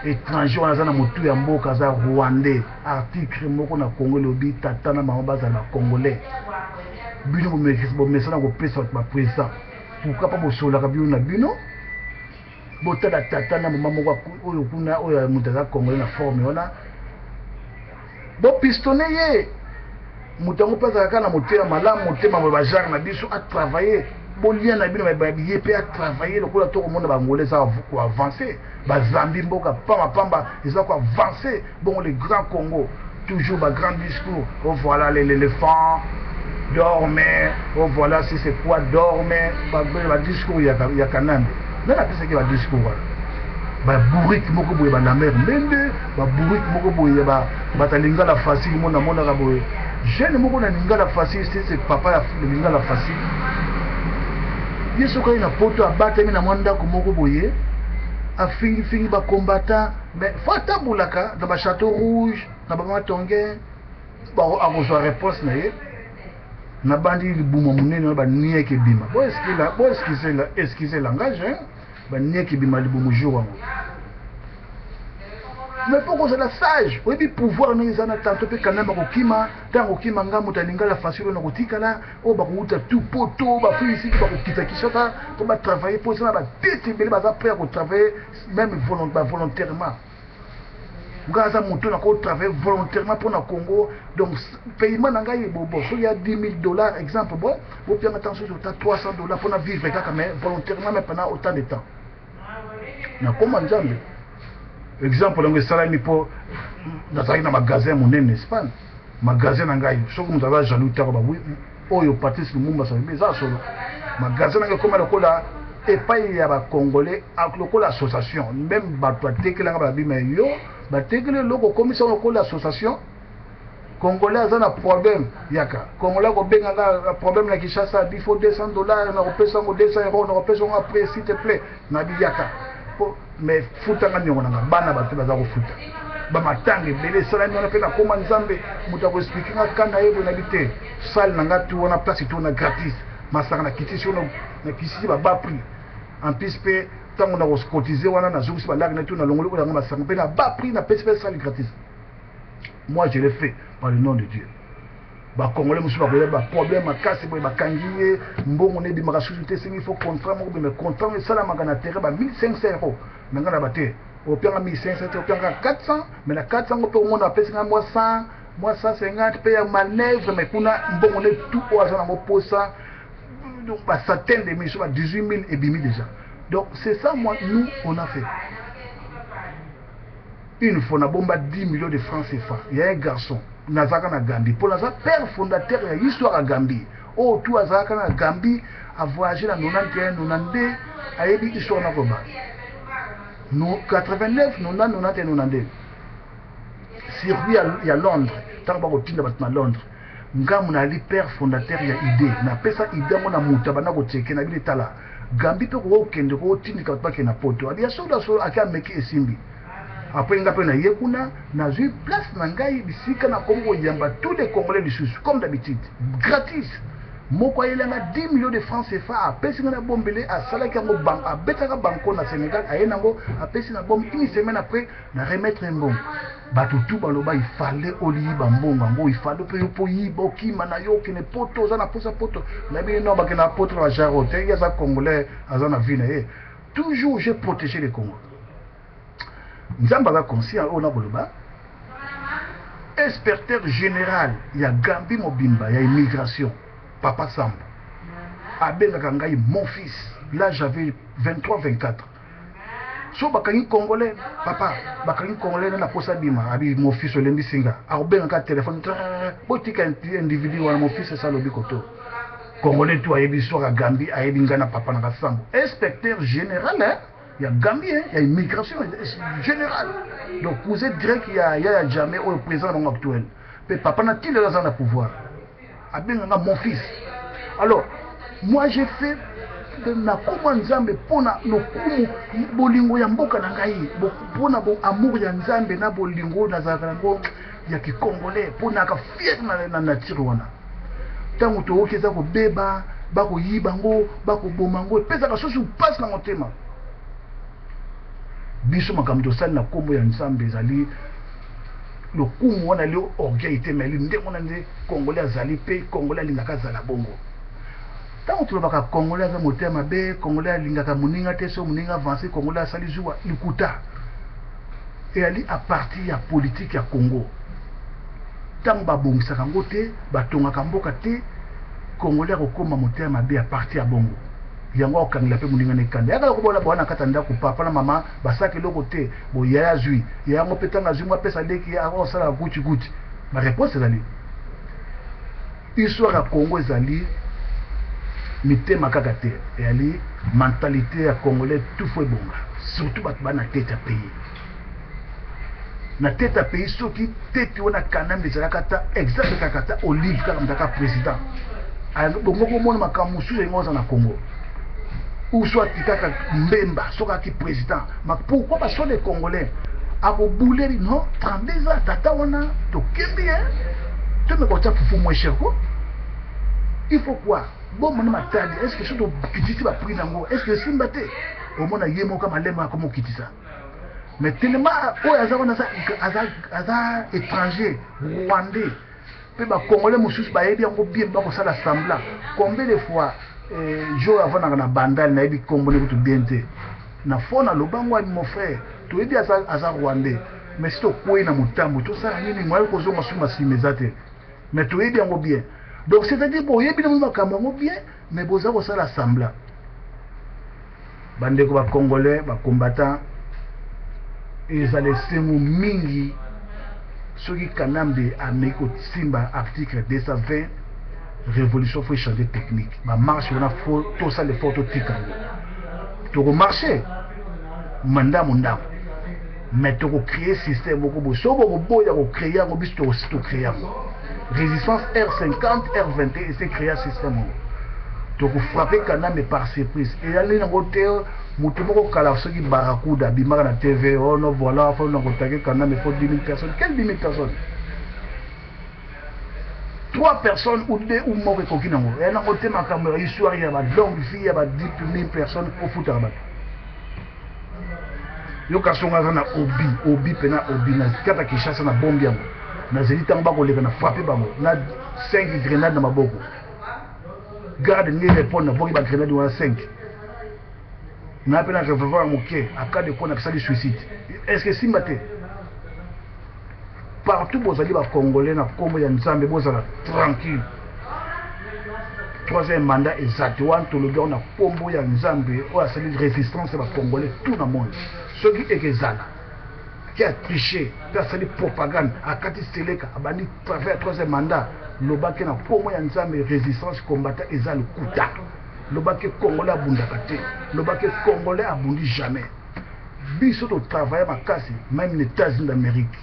Étranger, on a un motu ya mboka za Rwandais. Article moko na Congo lobi tatana mamba za na Congolais. Bino bo message na ko pesa ba président. Pourquoi pas bo sola ka bino na bino? Botala tatana mamba moko oyo kuna oyo mutaza Congolais na forme ona. Bo pistonné ye. Mutango pesa kana motema malamu motema ba genre na biso a travailler bon lien na bino ba billet pe a travailler lokola to ko mona ba ngolais ça ko avancer ba Zambie mboka pamba ils ont ko avancer bon les grands Congo toujours ba grand discours oh voilà l'éléphant dormez oh voilà si c'est quoi dormez ba discours ya kanambe na pesa ki ba discours ba bourrique moko boye ba la mer mende ba bourrique moko boye ba talinga la facile mona ka boye jeune moko na lingala facile c'est papa ya lingala facile yeso na poto abatami na mwanda ko moko boye afingi ba combattant mais fata bulaka dans ba château rouge na ba matonge ba akozwa réponse na ye na bandi libuma munene na ba nieke bima bo excusez langage hein ba nieke bima libuma jour wango. Mais pourquoi c'est la sage? Oui, pouvoir nous en attendre que quand même au kima, tant au kima ngamu talinga la facile na kotika là, oh ba kuuta tout poto, ba fi ici ba kokita kishaka, pour ba travailler pour ça ba tete bele ba prêt à travailler même volontairement. Ngaza moto na ko travailler volontairement pour na Congo, donc paiement na ngai bobo, so il y a $10,000 exemple bon, vous bien attention sur $300 pour na vivre quand même volontairement mais pendant autant de temps. Na comment jambe? Exemple on salami pour dans un magasin mon Espagne magasin ngai soko mutaba jaloux ta ba oui oyo Patrice Lumumba sabi ça solo magasin nga comme lokola et pas il y a ba congolais ak lokola association même ba to tekela nga ba bi mais yo ba tekele loko commission lokola association congolais azana problème yaka congolais ko benga nga problème na Kinshasa il faut $200 na repesa ngo 200 euros na repesa ngo après s'il te plaît na bi yaka mais futa nga nyongo nga bana ba baza ko futa ba matangi bele sala nyona pe na koma nzambe muta ko expliquer nga kanda yebo na bité salle na nga tu wana place tu na gratis masaka na kiti shono na kisi ba prix en plus pe tango na ko cotiser wana na zuku ba lag na tu na longolo ko nga masaka pe na ba prix na pese salle gratis. Moi je l'ai fait par le nom de Dieu. Ba congolais musu ba ba problème makasi boy ba kangiye mbongo ne bi maka société il faut contrat mo be contrat mais sala magana terre ba 1500 euros ngana ba te au pire 1500 au pire 400 mais na 400 ngo pe on a pesa moi 100 moi 150 paye manœuvre mais kuna mbongo ne tout au azana mo posa donc ba centaine de mille, 18 000 et bimi déjà. Donc c'est ça moi nous on a fait. Une fois, on a bombé 10 millions de francs CFA. Il y a un garçon, Nazaka na Gambie. Pour l'instant, père fondateur, il y a l'histoire à Gambie. Oh, tout Nazaka na Gambie a voyagé dans 91, 92, a eu l'histoire na Koba. 89, 90, 91, 92. Servi à Londres. Tant que je suis à Londres. Nga muna li père fondateur ya idée. Na pesa idée mona muta bana ko cheke na bile tala. Gambie pe ko kende ko tindi ka pa ke na poto. Abi asoda so aka meki esimbi. Après, on a eu place nangai bisika na Congo yamba tous les Congolais du Sud comme d'habitude gratis. Moko yelanga 10 millions de francs CFA a pesi na bombele a salaka mo bank a betaka banko na Sénégal a yenango a pesi na bombe une semaine après na remettre un bon. Batutu baloba il fallait oliyi bambongo ngo il fallait pe po yiba okima na yo kene poto za na posa poto na bi no bakena poto la jarote ya za Congolais azana vine toujours j'ai protégé les Congolais. Nzamba va conscient on a boloba inspecteur général il y a Gambi Mobimba il y a immigration Papa Sambo abenga ngai mon fils là j'avais 23-24 so bakangi congolais papa bakangi congolais na posa bima abi mon fils olembi singa abenga ka téléphone botika individu wana mon fils ça lobi koto congolais tout ayebi so ka Gambi ayebi ngana papa na Sambo inspecteur général hein. Il y a Gambien, il y a immigration générale. Donc vous êtes direct qu'il y a jamais au président actuel. Mais papa n'a-t-il le raison de pouvoir. Abenga mon fils. Alors, moi j'ai fait na kuma nzambe pona no kumu bolingo ya mboka na ngai pona bo amour ya nzambe na bolingo na zakango ya kikongolais pona ka fier na nature wana. Tango to okeza ko beba bako yiba ngo bako bomango pesa ka sosu passe na motema. Biso makamto sali na kombo ya nzambe ezali lokumu wana leo orgueil te meli nde mona nde congolais azali pe congolais alingaka zala bongo tango tulobaka congolais aza motema be congolais alingaka moninga te so moninga avancé congolais asali zuwa likuta et ali à partir ya politique ya Congo tango babongisaka ngo te batongaka mboka te congolais akokoma motema be à partir ya bongo yango okangela pe muninga ne kanda yaka ko bona bwana kata ndako papa na mama basaki loko te bo yaya zui yango petanga zui mwa pesa leki ya ko sala gucci gucci ma réponse ezali histoire ya Congo ezali mitema kaka te ezali mentalité ya congolais tout faut bonga surtout bat bana tête à pays na tête à pays soki tête wana kanam bezala kata exact kata olive kaka mtaka président bongo ko mona makamusu yengoza na Congo ou soit Tikaka Mbemba, soit qui président. Mais pourquoi parce que les Congolais à bouler non 32 ans tata wana to kembi hein tu me connais pour moins cher quoi il faut quoi bon mon matadi est-ce que je dois quitter ma prix nango est-ce que si mbaté au moins yemo comme lema comme quitter ça mais tellement oh azana ça aza étranger rwandais pe ba Congolais mususu ba yebi yango bien ba ko sala semblant combien de fois jo avant na bandal na yebi kombo ne bien te na fona lobango ani mon frère to yebi aza rwandais mais si to koyi na mutambo to sala nini moi ko zo masuma simezate mais to yebi yango bien donc c'est-à-dire bon yebi na makambo bien mais boza ko sala semblant bande ko ba congolais ba combattants ils allaient semu mingi soki kanambe ameko simba article 220 révolution faut changer technique ma marche on a faut tout ça les photos tika to marcher mandat monda mais to créer système beaucoup beau so beaucoup beau ya créer ngo bis to créer résistance R50 R21 et c'est créer système to frapper kaname par surprise et aller dans côté mutu moko kala soki barakuda bimaka na TV oh non voilà faut na kotaker kaname faut 10 000 personnes quelles 10 000 personnes 3 personnes ou 2 ou moko koki nango et na côté makambo histoire ya ba longue vie ya ba 10 000 personnes au foot à yo kasonga na obi pena obi na kata kishasa na bombe yango na zeli tamba ko leka na frapper bango na 5 grenades na maboko garde ni répondre na boki ba grenade wa 5 na pena revolver moké aka de kona kisali suicide est-ce que simbate partout bozali ba congolais na kombo ya nzambe bozala tranquille troisième mandat exact wan to le gars na kombo ya nzambe o asali résistance ba congolais tout le monde ceux qui ezala qui a triché personne propagande akati seleka abandi travers troisième mandat lobaki na kombo ya nzambe résistance combattant ezali kuta lobaki congolais abundaka te lobaki congolais abundi jamais biso to travailler makasi même les États-Unis d'Amérique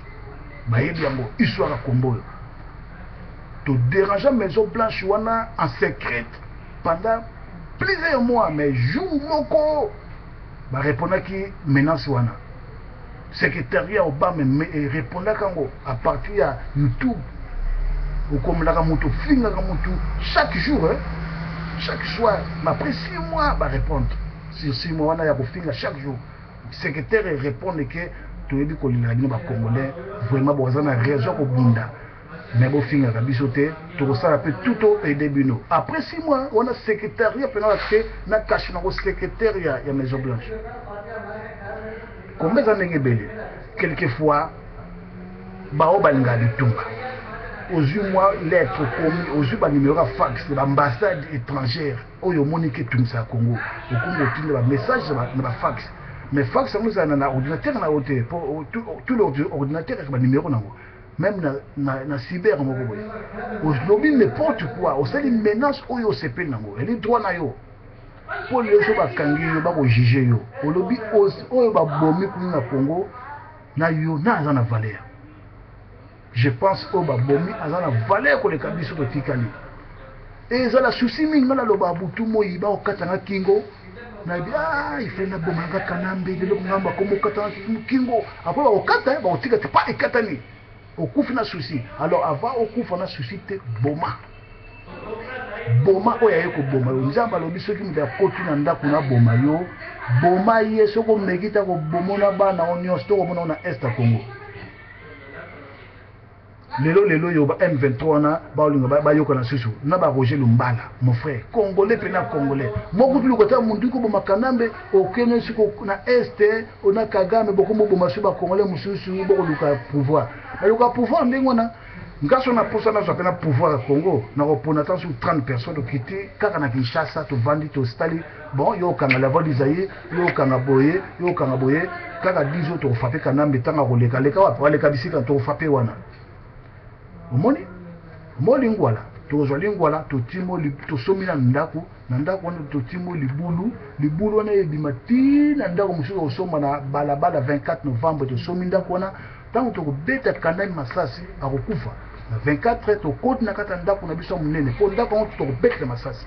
bayebi yango histoire ya kombo to déranger Maison Blanche wana en secret pendant plusieurs mois mais jour moko ba répondaki menace wana secrétariat Obama répondaki yango à partir ya YouTube okomelaka moto fingaka moto chaque jour chaque soir mais après 6 mois ba répondre sur 6 mois wana ya kofinga chaque jour secrétaire répondre que toyebi kolinga bino ba congolais vraiment boza na raison ko bunda mais bo finga ka biso te to sala pe tuto et debino après 6 mois on a secrétariat pena que na cache na secrétariat ya Maison Blanche combien d'années belé quelquefois ba o balinga bitunga aux mois lettre commis aux ba numéro fax de l'ambassade étrangère oyo monique tumsa Congo au Congo tinde ba message na fax mais fax ça nous a un ordinateur na hauteur pour tout l'ordinateur avec un numéro nango même na cyber moko boy au lobby n'importe quoi au sali menace oyo CP nango et les droits na yo pour les gens ba kangi yo ba ko juger yo au lobby oyo ba bomi ku na Congo na yo na za na valeur je pense au ba bomi za na valeur ko le kabiso to tikali et ça la souci minga na loba butu moyiba o katanga kingo na bia il fait na bomanga kanambe de lo ngamba komo katanga kingo après ba okata ba otika te pas ekatani okufi na souci alors avant okufa na souci te boma oya yeko boma yo nzamba lobi soki muda kotu na ndako na boma yo boma ye soko mekita ko bomona bana onyo sto ko mona na est Congo lelo yo ba M23 na ba olinga ba yoka na susu na ba Roger Lumbala mon frère congolais pena congolais moko tu lokota mundu ko boma kanambe okene siko na est ona Kagame boko boma suba congolais mususu boko luka pouvoir na luka pouvoir ndengona ngaso na posa na pena pouvoir Congo na repona tant sur 30 personnes okiti kaka na Kinshasa to vandi to stali bon yo kanga la vodi zaye yo kanga boye kaka 10 autres frappé kanambe tanga koleka leka wa wale kabisika to frappé wana omoni molingwala tozolingwala totimo tosomina ndako na ndako wana totimo libulu wana ebimati na ndako mususu osoma na balabala 24 novembre tosomi ndako wana tango tokobeta kanami masasi akokufa na 24 tokoti na kata ndako na biso munene po ndako wana tokobeta masasi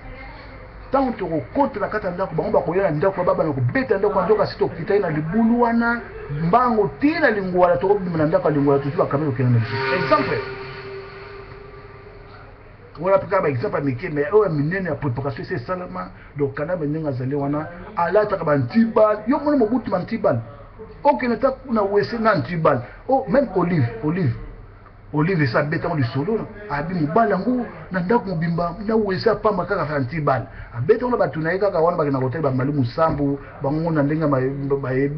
tango tokokota na kata ndako bango bakoya na ndako baba na kobeta ndako ndoka sito kitai na libulu wana mbango tina lingwala tokobima na ndako lingwala tuziba kamera okena na biso exemple on a pris un exemple mais oh minene préparation c'est seulement donc kana menenga zale wana ala ta bantibal yo mona mobutu mantibal aucun état na wese na antibal oh même olive ça béton du solo abi mobala ngo na ndako mobimba na wese pa makaka antibal abeta na batuna kaka wana bakina hotel ba malumu sambu bango na ndenga ba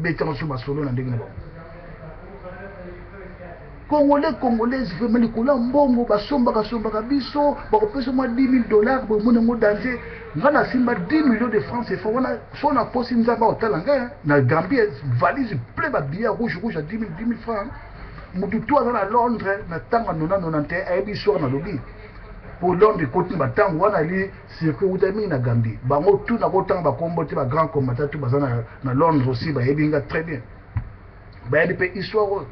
béton sur ba solo na ndenga Congolais vraiment les coulants mbongo basomba biso bakopesa moi $10,000 bo mona ngo danger ngana simba 10 millions de francs CFA wana so na posi nzamba otalanga na Gambie valise plein ba billets rouge à 10 000 francs mutu to à Londres na tanga 90 ayebi soir na lobby pour l'homme côté batang wana li circuit utami na Gambie bango tout na kotang ba combattre ba grand combattant tout bazana na Londres aussi ba yebinga très bien ba yebi pe histoire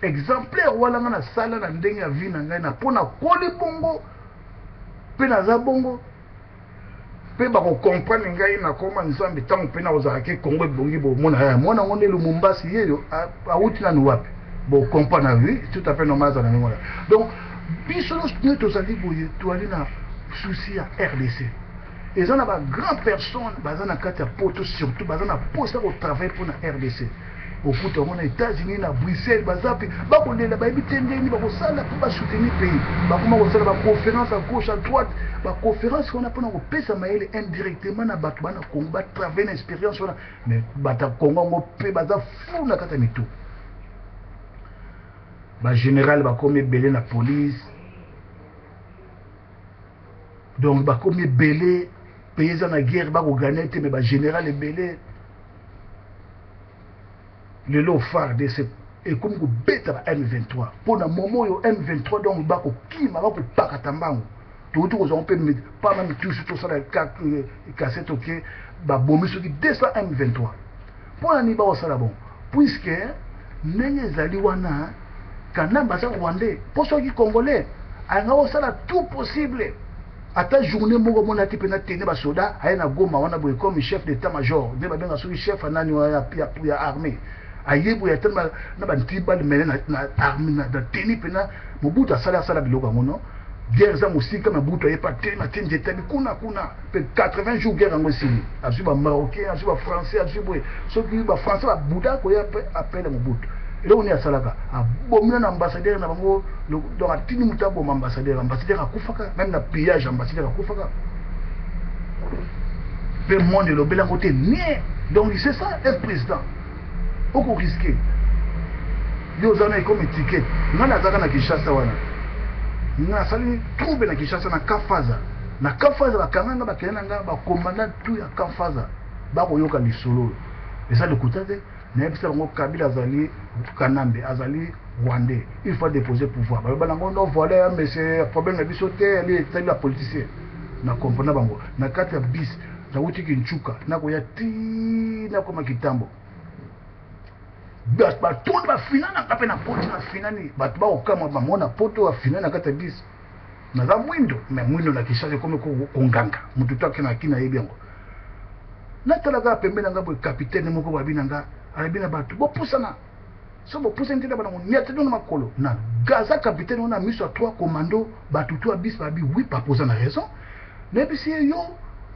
exemplaire wala na sala na ndenge ya vie na ngai na pona koli bongo pe na za bongo pe ba ko comprendre ngai na koma nzambe tango pe na ozala ke Congo bongi bo mona ngone Lumumbashi yeyo a uti na wapi bo comprendre oui tout à fait normal ça na ngona donc biso nous tozali boye toali na souci ya RDC et ça na ba grand personne bazana kati ya poto surtout bazana poste au travail pour na RDC au coup on a États-Unis na Bruxelles bazapi bakolela bayebi tendeni bakosala pour soutenir pays bakoma kosala ba conférence à gauche à droite ba conférence on a pour na kopesa maele indirectement na bato bana Congo ba travailler na expérience wana mais bata Congo ngo pe baza fou na kata mitu ba général ba comme belé na police donc ba comme belé paysan na guerre ba ko gagner mais ba général belé le lot phare de ce et comme ko beta ba M23 pour na moment yo M23 donc ba ko kima ba ko pakata mbango tout ko zo pe pas même tout ça la cassette OK ba bomi soki 200 M23 pour na ni ba osala bon puisque nenge zali wana kana baza rwandais pour ceux qui congolais anga osala tout possible à ta journée moko mona ti pena tene ba soda ayena goma wana boy comme chef d'état-major de ba benga soki chef anani ya armée ayebu ya tellement na ba ntibal mele na armée na teni pena mobutu sala biloko ngono guerre za musika mobutu ayepa tena tene tabi kuna pe 80 jours guerre ngo sili asu ba marocain asu ba français asu boy soki ba français ba buda ko ya appelle mobutu et on est à Salaka a bomé un ambassadeur na bango donc a tini mutabo ambassadeur a kufaka même na pillage ambassadeur a kufaka le monde le bel côté nie donc c'est ça un président beaucoup risqué yo zana comme étiquette ngana zaka na Kinshasa wana ngana sali trouble na Kinshasa na Kafaza ba kanganga ba kenanga ba commandant tout ya Kafaza ba ko yoka lisolo et ça le côté n'ebisa bango Kabila azali Kanambe azali Rwandais il faut déposer pouvoir ba bango no voilà mais c'est problème na biso te ali etali la politicien na comprendre bango na kati ya bis na wuti kinchuka na ko ya ti na koma kitambo ba tout ba finana kape na poto na finani ba ba okama ba mona poto wa finana kati ya bis na za mwindo mais mwindo na kishaje comme ko nganga mutu toke na kina yebi yango na talaga pembe na ngabo capitaine moko babina nga alibina batu bo pusana so bo pusa ntenda bana nyate dona makolo na gaza capitaine on a mis sur 3 commando batu to bis babi oui pas posa na raison mais bisi yo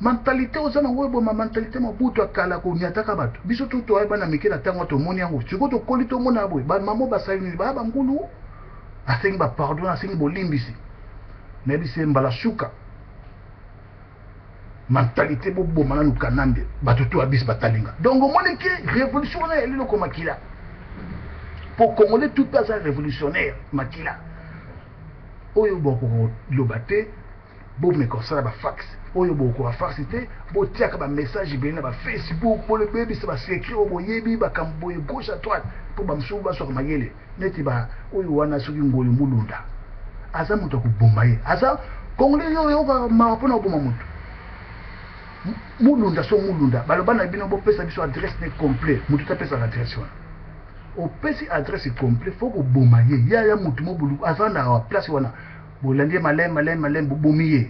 mentalité ozana webo ma mentalité mabutu akala ko nyata ka batu biso to to ay bana mikela tango to moni yango siko to koli to mona boy ba mamo ba sayini ba ngulu asengi ba pardon asengi bo limbisi mais bisi mbala shuka mentalité bobo mananu Kanambe batutu abis batalinga donc moni ki révolutionnaire ele ko makila pour congolais tout pas ça révolutionnaire makila oyo boko lobate bo me kosala ba fax oyo boko ba fax te bo tiaka ba message bena ba Facebook pour le baby ça ba secret o yebi ba kamboye gauche à droite pour ba msuba so mayele neti ba oyo wana soki ngoli mulunda aza muto ko bomaye aza congolais yo ba ma pona boma mutu mulunda so mulunda balobana bino bo pesa biso adresse ne complet mutu ta pesa adresse wana o pesi adresse complet faut ko bomaye ya mutu mo bulu azana wa place wana bolandi malem bomiye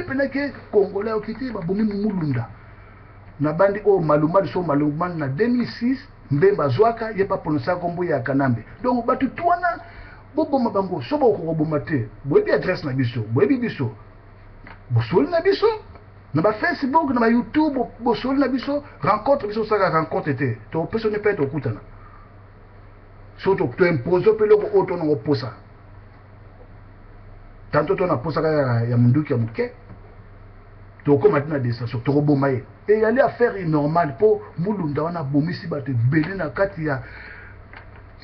pena ke congolais okiti ba bomi mulunda na bandi o malumali so malumani na 2006 mbemba zwaka ye pa prononcer kombo ya Kanambe donc batu twana boboma bango so ba ko boma te boyebi adresse na biso boyebi biso bosoli na biso na ba Facebook na ba YouTube bosoli na biso rencontre biso saka rencontre te to personne peut être okutana so to impose pe loko auto na oposa tanto to na posa ya munduki ya muke to ko matina de ça to ko bomaye et y aller à faire normal pour mulunda wana bomisi bato belé na kati ya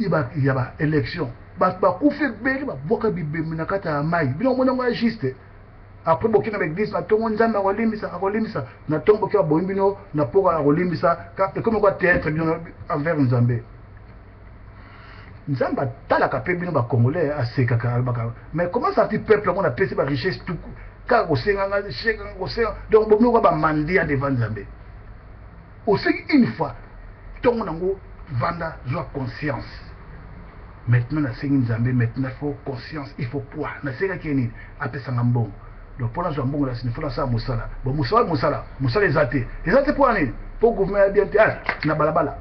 ba élection ba kufe belé ba boka bibemi na kati ya mai bino mona ngwa juste après bokina avec 10 na tongo nzamba akolimbisa na tongo kia boimbino na poka akolimbisa ka comme quoi théâtre bino envers nzambe Nzamba talaka pe bino ba congolais aseka ka mais comment ça dit peuple on a payé ba richesse tout car au senga donc bon ba mandia devant Nzambe aussi une fois tout le monde vanda joie conscience maintenant na sengi Nzambe maintenant il faut conscience il faut quoi na senga keni apesa ngambongo donc pour la joie mbongo la sinifuna ça musala bon musala ezate pour ani pour gouvernement bien théâtre na balabala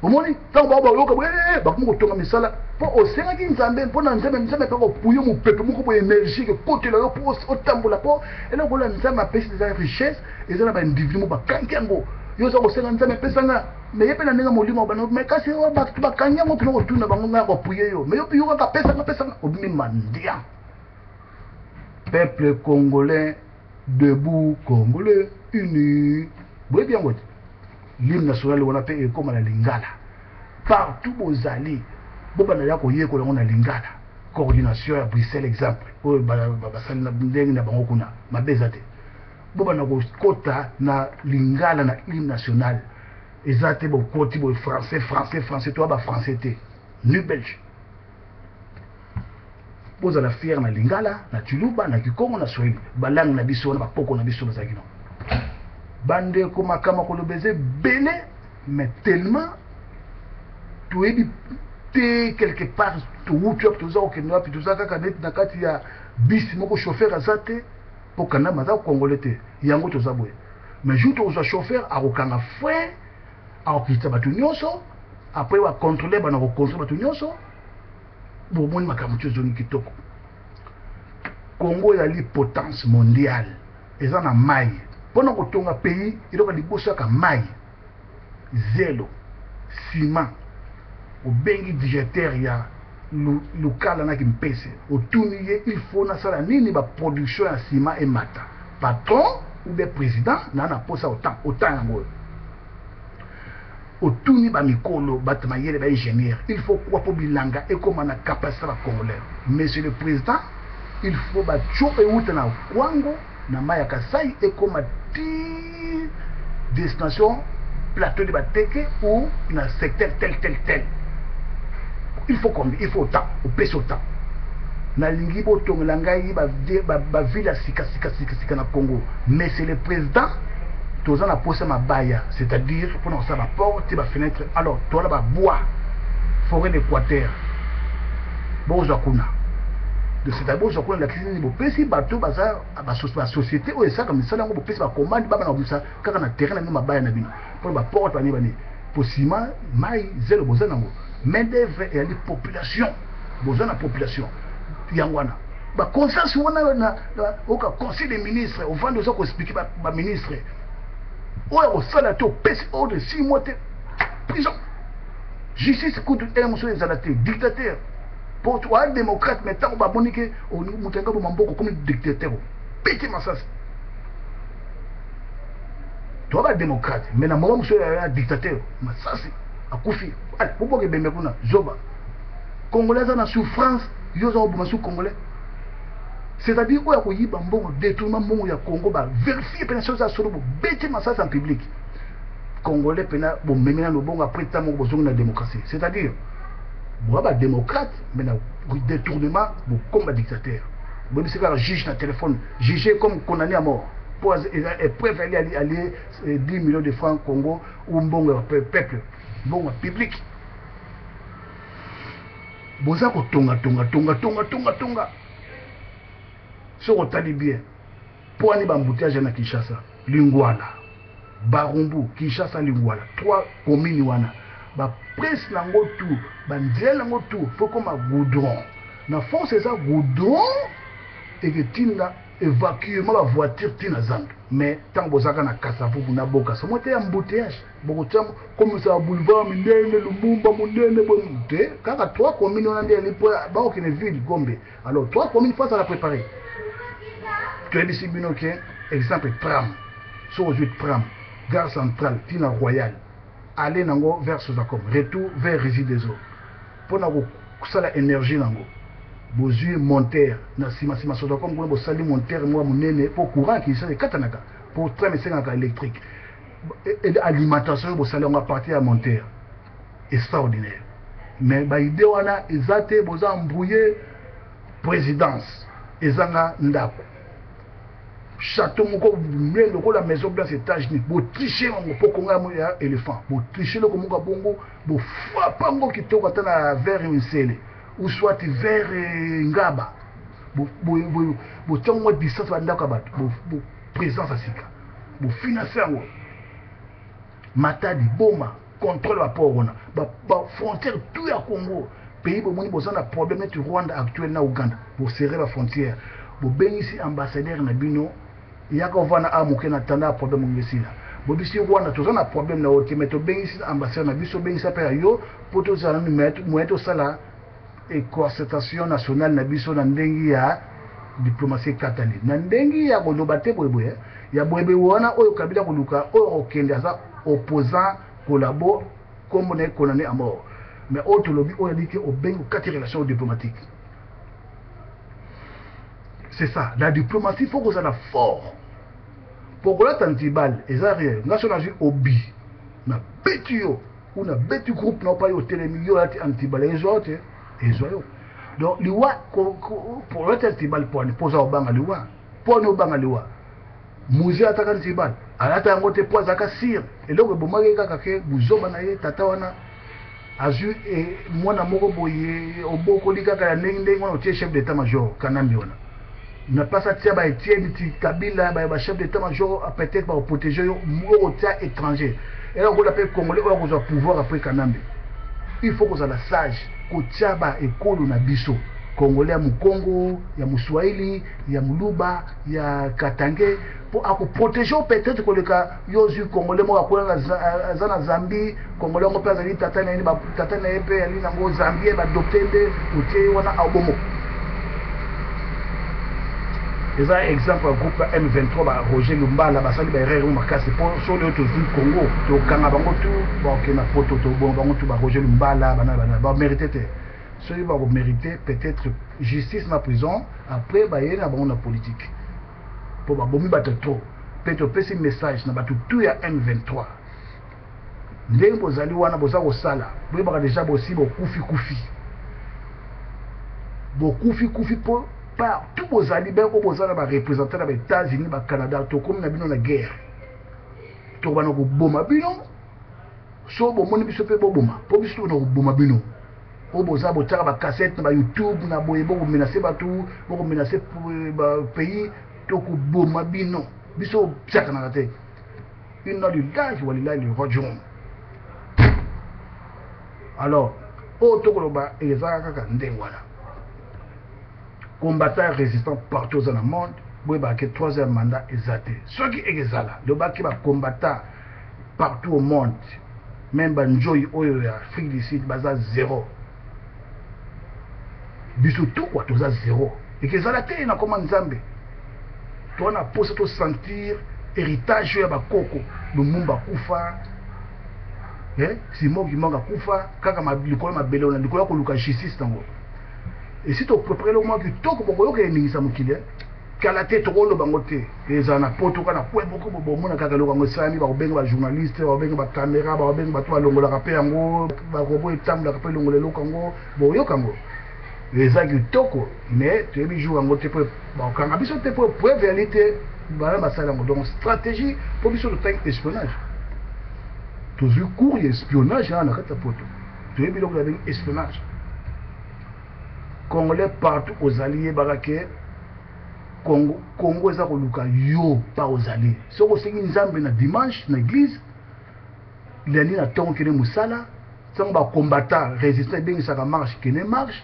omoni tant ba yoka ba ko tonga misala po osenga ki Nzambe po na Nzambe pe ko puyo mu pepe mu ko énergie que côté là po otambola po et là ko la Nzambe apesi des richesses et ça ba individu mo ba kankango yo za ko senga Nzambe pesanga mais yepe na nenga molimo ba no mais kasi ba kanyango to ko tuna bango nga ko puyo yo mais yo puyo ka pesanga obimi mandia peuple congolais debout congolais unis boye bien ngote l'hymne national on appelle comme la lingala partout aux alliés boba na yako yeko na on lingala coordination à Bruxelles exemple o ba sala ndenge na bango kuna mabezate boba na ko kota na lingala na hymne national ezate bo koti bo français toi ba français té nu belge boza la fier na lingala na tuluba na kikongo na swahili balang na biso na bapoko na biso bazaki non bande koma kama kolobeze belé mais tellement tu es quelque part tu tu as toujours que nous puis tout ça kaka net na kati ya bis moko chauffeur azate pour kana maza congolais te yango to zabwe mais jour to za chauffeur a okanga fwe a okita batu nyonso après wa contrôler bana ko contrôler batu nyonso bon moni makamucho zoni kitoko Congo ya li potence mondiale eza na mai pendant que ton pays il doit liboso ka mai zélo ciment au bengi digitaire ya local na kimpese otuniye il faut na sala nini ba production ya ciment et mata patron ou bien président na posa autant yango otuni ba mikolo batmayele ba ingénieur il faut quoi pour bilanga et comme na capacité la congolais monsieur le président il faut ba cho et outana kwango na maya kasai et comme ti destination plateau de Bateke ou dans secteur tel il faut combien il faut autant au peso autant na lingi botonga langai ba ville sika na Congo mais c'est le président tous en a posé ma baya c'est-à-dire pour nous ça va porte ba fenêtre alors toi là ba bois forêt d'Équateur bozo kuna de c'est d'abord je connais la crise bo pesi bateau baza ba société o esa comme ça ngo bo pesi ba commande ba na busa kaka na terrain na mabaya na bino pour ba porte bani bani possima mai zéro bozana ngo main d'œuvre et la population bozana population yangwana ba consensus wana na au conseil des ministres au vendre ça ko expliquer ba ministre o sala to pesi au de 6 mois prison justice coup de émotion des alatés dictateur pour toi démocrate maintenant on va moniquer au mutenga bo mamboko comme dictateur pété massas toi va démocrate mais na moment monsieur un dictateur massas akufi allez pour que bembe kuna zoba congolais en souffrance yo za bo masu congolais c'est-à-dire quoi ko yiba mbongo détournement mbongo ya Congo ba vérifier pension za solo bo pété massas en public congolais pena bo memena no bongo après tant mo bozonga na démocratie c'est-à-dire moi bah démocrate mais na détournement comme un dictateur bon c'est quand juge na téléphone juger comme condamné à mort pour preuve aller 10 millions de francs Congo ou mbongo peuple mbongo public boza ko tonga so ko tali bien pour ani ba embouteillage na Kinshasa Lingwala Barumbu Kinshasa Lingwala 3 communes wana ba presse nango tout ba ndel nango tout faut comme un goudron na force ça goudron et que tinga évacuement la voiture tina zang mais tant bozaka na kasavu na boka so moté embouteillage boko tam comme ça boulevard Mindene Lumumba Mondene bonte kaka 3 communes on a ndé les ba aucune ville Gombe alors 3 communes face à la préparer tu es ici binoké exemple tram sur 8 tram gare centrale tina royal aller nango vers Sozakom retour vers Résidus pour nango sala énergie nango bozu monter na sima Sozakom pour sali monter moi monene pour courant qui ça katanaka pour tram et électrique et alimentation pour sali on va partir à monter extraordinaire mais ba idée wana ezate boza embrouiller présidence ezanga ndako château moko mais lokola maison blanche États-Unis bo tricher ngo pokonga mo ya éléphant bo tricher loko moko bongo bo frappa ngo kitoko tana vers une selle ou soit vers ngaba bo tongo distance ba ndako bato bo présence asika bo financer ngo matadi boma contrôle la pauvre ba frontière tout ya Congo pays bo moni boza na problème tu Rwanda actuel na Uganda bo serrer la frontière bo benisi ambassadeur na bino yaka vana amuke na tanda problème ngesila bo bisi Rwanda tozana problème na ote mais to benisi ambassadeur na biso benisa pa yo poto za na moyeto sala et concertation nationale na biso na ndengi ya diplomatie katali na ndengi ya koloba te boye ya boyebe wana oyo kabila koluka oyo okende aza opposant collabo comme on est condamné à mort mais autre lobby on a dit que au bengo quatre relations diplomatiques c'est ça la diplomatie faut que ça la fort pour que la tantibal et ça rien national obi na betio ou na betu groupe non pas au télémilio antibal et autres et zo donc liwa pour le tantibal pour poser au banga liwa pour no banga liwa musée ataka ntibal alata ngote po zaka sir eloko bomake kaka ke buzoba na ye tata wana azu e mwana moko boye oboko likaka ya ndenge wana otie chef d'état major kanambi wana na pasa tia ba Etienne ti Kabila ba chef d'état major peut-être ba protéger yo mo tia étranger et là on appelle congolais on a pouvoir après kanambi il faut que ça la sage ko tia ba ekolo na biso congolais ya Mukongo ya Muswahili ya Muluba ya Katange pour protéger peut-être que le cas yozu congolais mo akola na Zambie congolais mo pesa ni tata na ni ba tata na epe ali na ngo Zambie ba docteur otie wana abomo les exemple groupe M23 ba Roger Lumbala ba sali ba erreur makasi pour sur le autre Congo to kanga bango tout bon que na poto to bon bango tout ba Roger Lumbala ba mérité celui va mériter peut-être justice na prison après ba yena bango na politique pour ba bomi bato trop peut-être passer message na bato tout ya M23 ndenge bozali wana boza ko sala boye ba déjà bosi bo kufi pour par tout bozali ben ko bozala ba représenter na États-Unis ba Canada to comme na bino na guerre to bana ko boma bino so bo moni biso pe bo boma po biso na ko boma bino o boza bo tara ba cassette na ba YouTube na boye bo menacer batou bo menacer ba pays to ko boma bino biso psaka na te inna lillahi wa inna ilaihi raji'un alors o to ko ba ezaka kaka ndengwana combattant résistant partout dans le monde, il y a que 3e mandat exact. Ceux qui sont là, le baki va combattant partout au monde, même en Joy ou en Afrique du Sud, il y a 0. Bisous tout quoi, tout ça 0. Et que ça la terre, il y a comment Nzambe. Tu as posé de sentir héritage de Bakoko, le Mumba Kufa. Si moi qui manque Kufa, quand je ma belle, on a dit que je suis justice. Et si tu prépares le moment que tu as mis ça, tu as la tête au le bangoté. Les gens n'ont pas beaucoup de bon monde, les journalistes, les caméras, les les gens qui toko, mais tu es joué en côté pour quand tu es pour vérité, donc stratégie pour le temps espionnage. Tu as vu cours espionnage dans la poto. Tu es bien avec espionnage. Congolais partout aux alliés baraké Congo eza koluka yo pas aux alliés soko sengi nzambe na dimanche na église leli na tongo kene musala sango ba combattant résistant bengi saka marche kene marche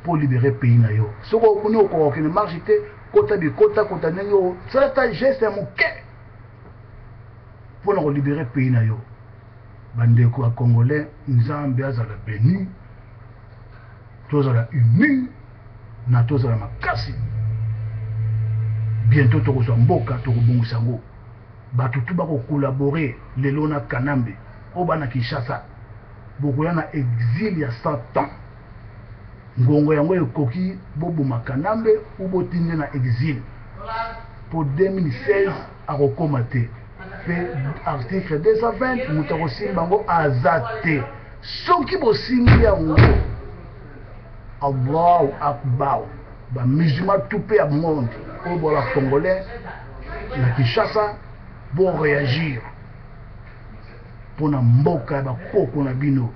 pour libérer pays na yo soko kuni ko kene marche te kota bi kota ndenge yo ça ta geste ya moke pour na libérer pays na yo bandeko a congolais nzambe azala béni tozala uni na tozala makasi bientôt tokozwa mboka tokobongisa yango bato tu bako collaborer lelo na Kanambe o bana Kinshasa bokoya na exil ya 100 ans ngongo yango ekoki boboma Kanambe ou botinde na exil pour 2016 akokoma te pe article 220 mutu akosimba yango aza te soki bosimbi yango Allahu Akbar ba musulman tout pe à monde au bola congolais na Kinshasa pour réagir pour na mboka ba koko na bino